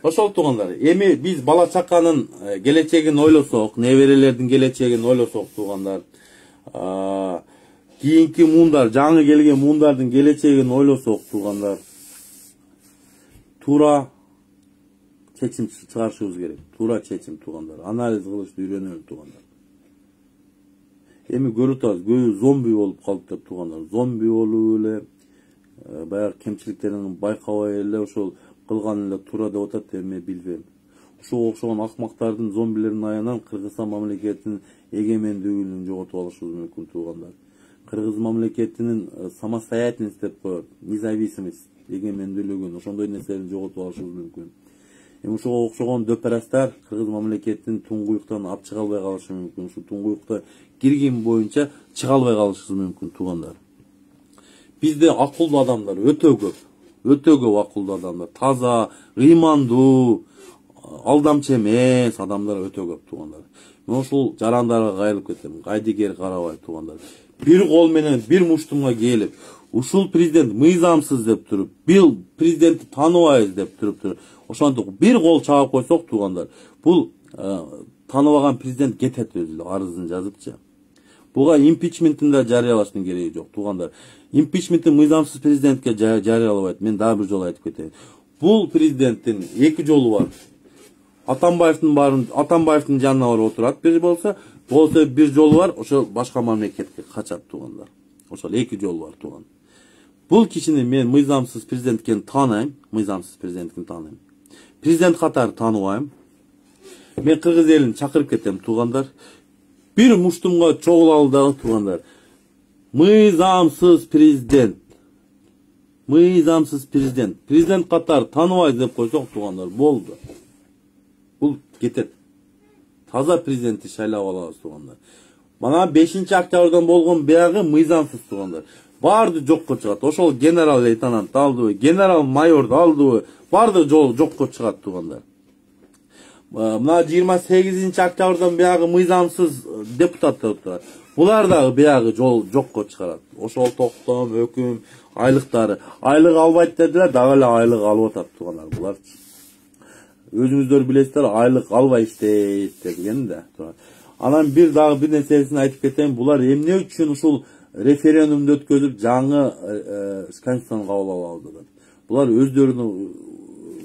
Ошол туугандар, эми биз бала чаканын келечегин ойлосок, неберелердин келечегин ойлосок туугандар, кийинки муундар, жаңы келген муундардын келечегин ойлосок туугандар, туура чечим чыгарышыбыз керек. Туура чечим туугандар. Анализ кылышты үйрөнөлү туугандар. Эми көрүп атабыз, көбү зомби болуп калды деп туугандар. Зомби болуп эле баягы кемчиликтерин байкабай эле ошол кылган эле туура деп атат, эми билбейм. Ошого окшогон акмактардын, зомбилердин аянан Кыргызстан мамлекетинин эгемендүүлүгүн жоготуп алышыбыз мүмкүн туугандар. Кыргыз мамлекетинин самостоятельность деп коет, независимость, эгемендүүлүгүн, ошондой нерселерин жоготуп алышыбыз мүмкүн. Эми ошого окшогон дөпөрастар Кыргыз мамлекетинин туңгуюктан алып чыга албай калышы мүмкүн. Ушу туңгуюкта кирген боюнча чыга албай калышыбыз мүмкүн туугандар. Бизде акылдуу адамдар өтө көп. Өтө көп акылдуу адамдар, таза, ыймандуу, алдамчы эмес адамдар өтө көп туугандар. Мен ушул жарандарга кайрылып кетем. Кайдыгер карабай туугандар. Бир кол менен бир муштумга келип, ушул президент мыйзамсыз деп туруп, бил президентти тааныбайбыз деп туруп, ошентип бир кол чаап койсок туугандар, бул тааныбаган президент кетет өзү эле арызын жазыпчы. Буга импичментин да жарыялаштын кереги жок туугандар. Импичментин мыйзамсыз президентке жарыялабайт. Мен дагы бир жолу айтып кетейин. Бул президенттин 2 жолу бар. Атамбаевдин жанына барып отурат бир болсо бир жолу бар, ошо башка мамлекетке качат туугандар. Ошол 2 жолу бар тууган. Бул кишини мен мыйзамсыз президенткен таанайм, Президент катары тааныбайм. Мен Кыргыз элин чакырып кетем туугандар. Бир муштумга чогулалы дагы туугандар. Мыйзамсыз президент. Президент катары тааныбайбыз деп койсок туугандар, болду. Бул кетет. Таза президентти шайлап алабыз туугандар. Мана 5-октябрдан болгон биягы мыйзамсыз туугандар. Барды жокко чыгат. Ошол генерал-лейтенант алдыбы, генерал-майорду алдыбы, барды жокко чыгат туугандар. Мына 28-октябрдан биягы мыйзамсыз депутаттар турат. Булар дагы биягы жокко чыгарат. Ошол токтом, өкүм, айлыктары. Айлык албайт дедилер, дагы эле айлык алып атат туугандар булар. Өзүңүздөр билесиздер, айлык албай иштейт деген да. Анан дагы бир нерсесин айтып кетейин. Булар эмне үчүн ушул референдумду өткөзүп жаңы конституцияны кабыл алабыз деп. Булар өздөрүнүн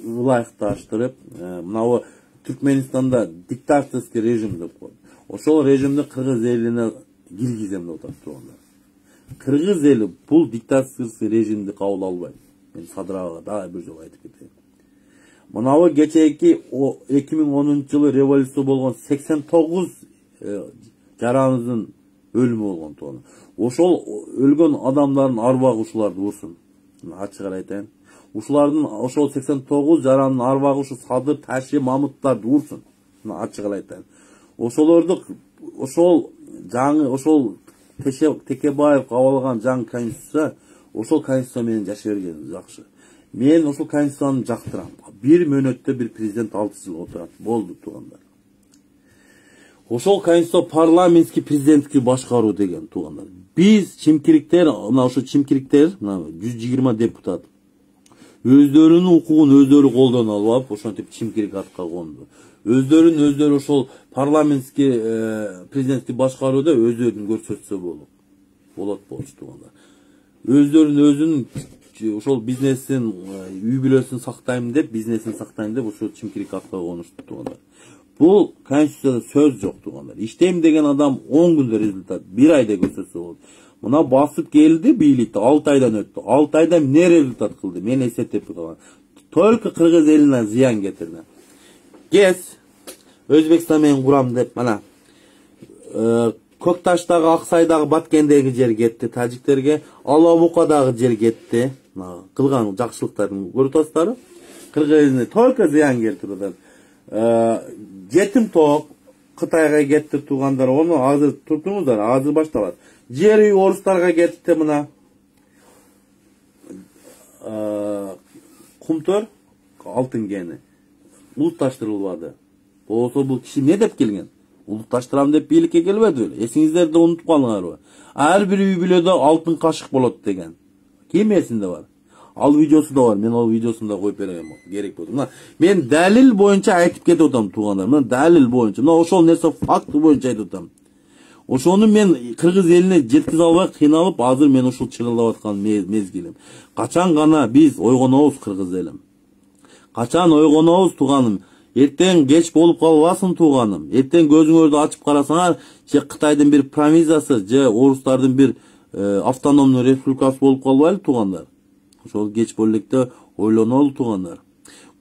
ылайыкташтырып, мынау Түркменистанда диктаторский режим деп коет. Ошол режимди кыргыз элине киргизем деп атат. Кыргыз эли бул диктаторский режимди кабыл албайт. Мен Садырага дагы бир жолу айтып кетейин. Мынау кечээки 2010-жылы революция болгон 89 жараныбыздын өлүмү болгон тууган. Ошол өлгөн адамдардын арбагы ушуларды урсун. Ачык айтайын. Ушулардын ошол 89 жаранын арбагы ушу Садыр, Таши, Мамыттарды урсун. Ачык айтайын. Ошолорду ошол жаңы ошол Текебаев кабыл алган жаңы конституция, ошол конституция менен жашай берген жакшы. Мен ошол конституцияны жактырам. Bir мөөнөттө bir президент 6 жыл отурат. Болду туугандар. Ошол конституция парламентский президенттики башкаруу деген туугандар. Биз чимкириктер, мына ошо чимкириктер, мына 120 депутат. Өздөрүнүн укугун өздөрү колдоно алып, ошентип чимкирик атка конду. Өздөрүн ошол парламентский президенттики башкарууда өздөрүн көрсөтсө болот болчу туугандар. Өздөрүнүн ошол бизнесин, үй бүлөсүн сактайм деп, бизнесин сактайм деп ошол чимкирик атка конушту туугандар. Бул конституцияда сөз жок туугандар. Иштейм деген адам 10 күндө результат, 1 айда көрсөтсө болот. Мына басып келди бийликти, 6 айдан өттү. 6 айда эмне результат кылды? Мен эсептеп калгам. Только кыргыз элине зыян кетирди. Кез Өзбекстан менен курам деп, мына Көкташтагы, Аксайдагы, Баткендеги жер кетти тажиктерге, Алабукадагы жер кетти. Кылган жакшылыктарын көрүп атасыздар. Кыргыз элине только зыян келтирди. Жетим ток Кытайга кетти туугандар, ону азыр туруңуздар, азыр башталат. Жер үй орустарга кетти мына. Кумтөр алтын кени улутташтырылбады. Болсо бул киши не деп келген? Улутташтырам деп бийликке келбеди беле? Эсиңиздерди унутуп калыңарбы? Ар бир үй бүлөдө алтын кашык болот деген. Ким эсинде бар? Ал видеосу да бар. Мен ал видеосун да коюп берем. Керек болду. Мына мен далил боюнча айтып кетип атам туугандар. Мына далил боюнча. Мына ошол нерсе факт боюнча айтып атам. Ошону мен кыргыз элине жеткизе албай кыйналып, азыр мен ушул чыгылдап аткан мезгилим. Качан гана биз ойгонобуз кыргыз элим? Качан ойгонобуз тууганым? Эртең кеч болуп калбасын тууганым. Эртең көзүңөрдү ачып карасаңар, же Кытайдын бир провинциясы, же орустардын бир автономный республикасы болуп калбайлы туугандар. Ошол кеч боллекте ойлонолу туугандар.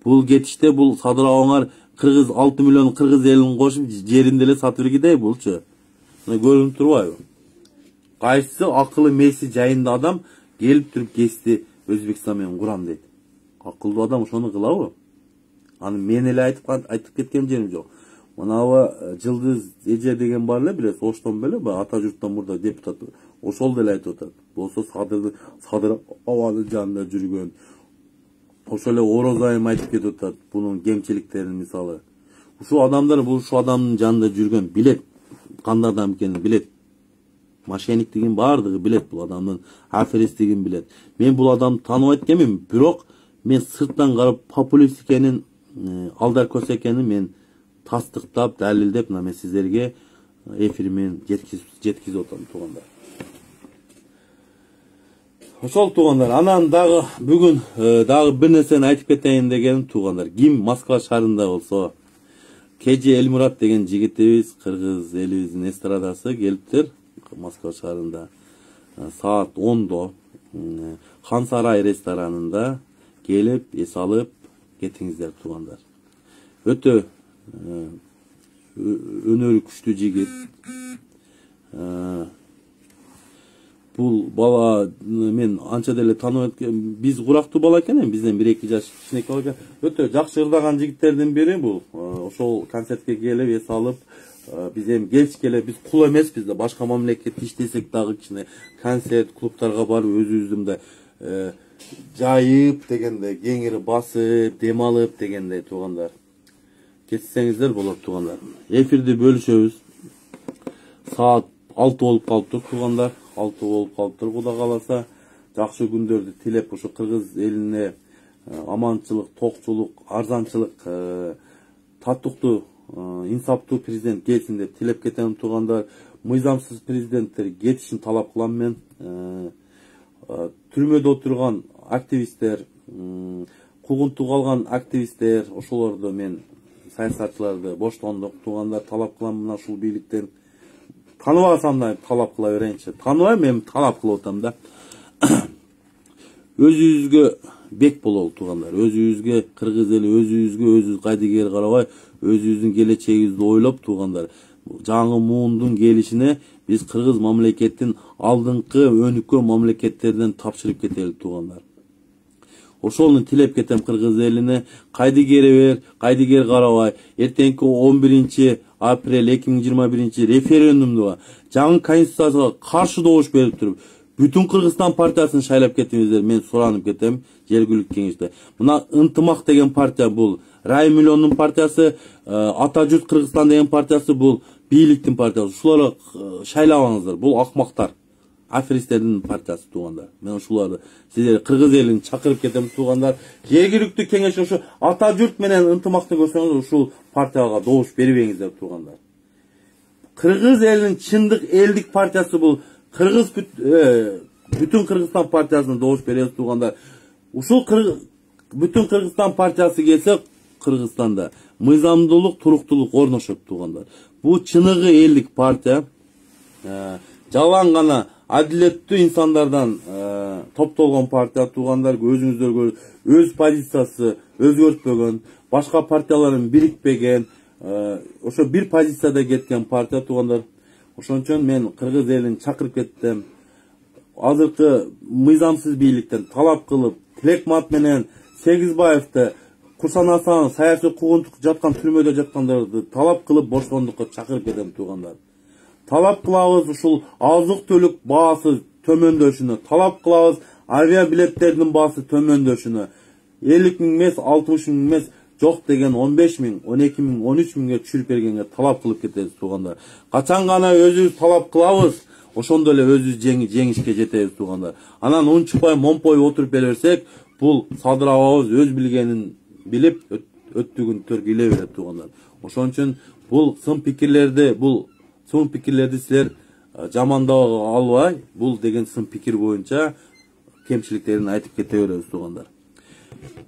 Бул кетиште бул Садыр кыргыз 6 миллион кыргыз элин кошуп жерин деле сатып бергидей булчу. Мына көрүнүп турбайбы? Кайсы акылы меси жайында адам келип туруп кести Өзбекстан менен курам дейт. Акылдуу адам ошону кылабы? Аны мен эле айтып кеткен жерим жок. Мынабы Жылдыз Эже деген бар эле, билесиз, Оштон беле, ата журттан мурда депутат. Ошол деле айтып атат. Болсо Садыр абанын жанында жүргөн. Ошол эле Орозайым айтып кетип атат. Бунун кемчиликтерин мисалы. Ушул адамдар ушул адамдын жанында жүргөн, билет. Кандай адам экенин билет. Мошенниктигин бардыгы билет, бул адамдын аферистигин билет. Мен бул адамды тааныбайт экенмин, бирок мен сырттан карап популист экенин, алдар көз экенин мен тастыктап, далилдеп, мына мен сиздерге эфирмен жеткизип атам туугандар. Ошол туугандар, анан дагы бүгүн дагы бир нерсени айтып кетейин дегеним туугандар. Ким Москва шаарында болсо, Кежи Элмурат деген жигитибиз, кыргыз элибиздин эстрадасы келиптир. Москва шаарында саат 10-до Хан Сарай ресторанында келип, эс алып кетиңиздер туугандар. Өтө өнөрү күчтүү жигит. Бул бала мен анча деле таанып экен, биз курактуу бала экен, бизден 1-2 жаш кичинекей бала экен. Өтө жакшы ырдаган жигиттердин бири бул. Ошол концертке келип, эс алып, биз эми кеч келе, биз кул эмеспиз да, башка мамлекетте иштесек дагы кичине концерт, клубтарга барып өзүбүздүн мындай жайып дегенде, кеңири басып, дем алып дегенде туугандар. Кетсеңиздер болот туугандар. Эфирди бөлүшөбүз. Саат 6 болуп калыптыр туугандар. 6 болуп калыптыр. Кудай кааласа, жакшы күндөрдү тилеп, ошо кыргыз элине аманчылык, токчулук, арзанчылык, татыктуу, инсаптуу президент келсин деп тилеп кетем туугандар. Мыйзамсыз президенттер кетишин талап кылам мен. Түрмөдө отурган активисттер, куугунтук алган активисттер, ошолорду мен саясатчыларды боштондук туугандар талап кылам мына ушул бийликтен. Таныбасам да талап кыла берейинчи. Таныбайм, мен талап кылып атам да. Өзүбүзгө бек бололу туугандар. Өзүбүзгө, кыргыз эли өзүбүзгө өзүбүз кайдыгер карабай, өзүбүздүн келечегибизди ойлоп туугандар. Жаңы муундун келишине биз кыргыз мамлекеттин алдыңкы өнүккөн мамлекеттерден тапшырып кетели туугандар. Ошону тилеп кетем кыргыз элине. Кайдыгер карабай, эртеңки 11 апрель 2021 референдумда жаңы конституцияга каршы добуш берип туруп, бүтүн Кыргызстан партиясын шайлап кетиңиздер, мен суранып кетем жергиликтүү кеңеште. Мына ынтымак деген партия бул Райым Миллиондун партиясы, Ата Журт Кыргызстан деген партиясы бул бийликтин партиясы. Ушуларды шайлабаңыздар. Бул акмактар, аферисттердин партиясы туугандар. Мен ушуларды сиздер кыргыз элин чакырып кетем туугандар. Жергиликтүү кеңеш ушу Ата Журт менен ынтымакты көрсөңүз, ушул партияга добуш бербеңиздер туугандар. Кыргыз элинин чындык элдик партиясы бул Кыргыз бүтүн Кыргызстан партиясына добуш беребиз туугандар. Ушул бүтүн Кыргызстан партиясы келсе, Кыргызстанда мыйзамдуулук, туруктуулук орношот туугандар. Бул чыныгы элдик партия, жалаң гана адилеттүү инсандардан топтолгон партия туугандар. Өзүңүздөр өз позициясы өзгөртпөгөн, башка партияларын бирикпеген, ошо бир позицияда кеткен партия туугандар. Ошон үчүн мен кыргыз элин чакырып кеттим. Азыркы мыйзамсыз бийликтен талап кылып, Тилекмат менен Сегизбаевди, Курсан Асанов саясий куугунтук жаткан түрмөдө жаткандарды талап кылып боштондукка чакырып кетем туугандар. Талап кылабыз ушул азык-түлүк баасы төмөндөшүнө, талап кылабыз авиабилеттердин баасы төмөндөшүнө. 50 миң эмес, 60 миң эмес, жок деген 15 миң, 12 миң, 13 миңге түшүрүп бергенге талап кылып кетебиз туугандар. Качан гана өзүбүз талап кылабыз, ошондо эле өзүбүз жеңишке жетебиз туугандар. Анан унчукпай, момпой отуруп бере берсек, бул садырабыз өз билгенин билип өттүгүн төргүйлөй берет туугандар. Ошон үчүн бул сын пикирлерди силер жамандап албай, бул деген сын пикир боюнча кемчиликтерин айтып кете беребиз туугандар.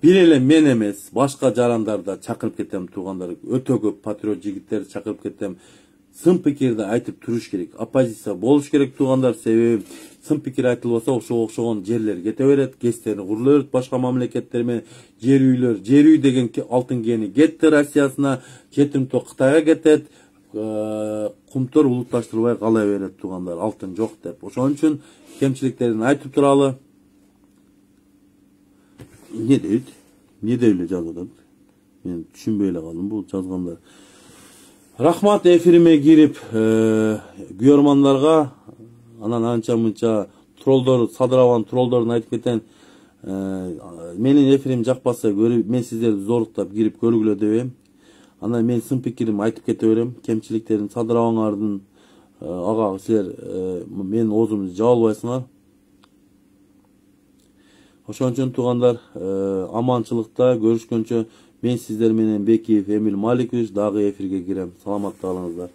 Бир эле мен эмес, башка жарандар да чакырып кетем туугандар. Өтө көп патриот жигиттерди чакырып кетем. Сын пикирди айтып туруш керек. Оппозиция болуш керек туугандар. Себеби сын пикир айтылбаса, ошого окшогон жерлер кете берет, кестерин курулуп берет башка мамлекеттер менен. Жер үй деген алтын кени кетти Россиясына, жетимтоо Кытайга кетет. Кумтор улутташтырылбай кала берет туугандар, алтын жок деп. Ошон үчүн кемчиликтерин айтып туралы. Не дейт? Не деп эле жазып атат? Мен түшүнбөй эле калдым бул жазгандар. Рахмат эфириме кирип, күйөрмандарга, анан анча-мынча троллдор, садырабан троллдорун айтып кетен. Менин эфирим жакпаса, мен сиздерди зорлуктап кирип көргүлө дебейм. Анан мен сын пикиримди айтып кете берем. Кемчиликтерин садырабаңардын ага силер менин оозумду жаба албайсыңар. Ошон үчүн туугандар, аманчылыкта көрүшкөнчө, мен сиздер менен Бекиев Эмил Маликович дагы эфирге кирем. Саламатта калыңыздар.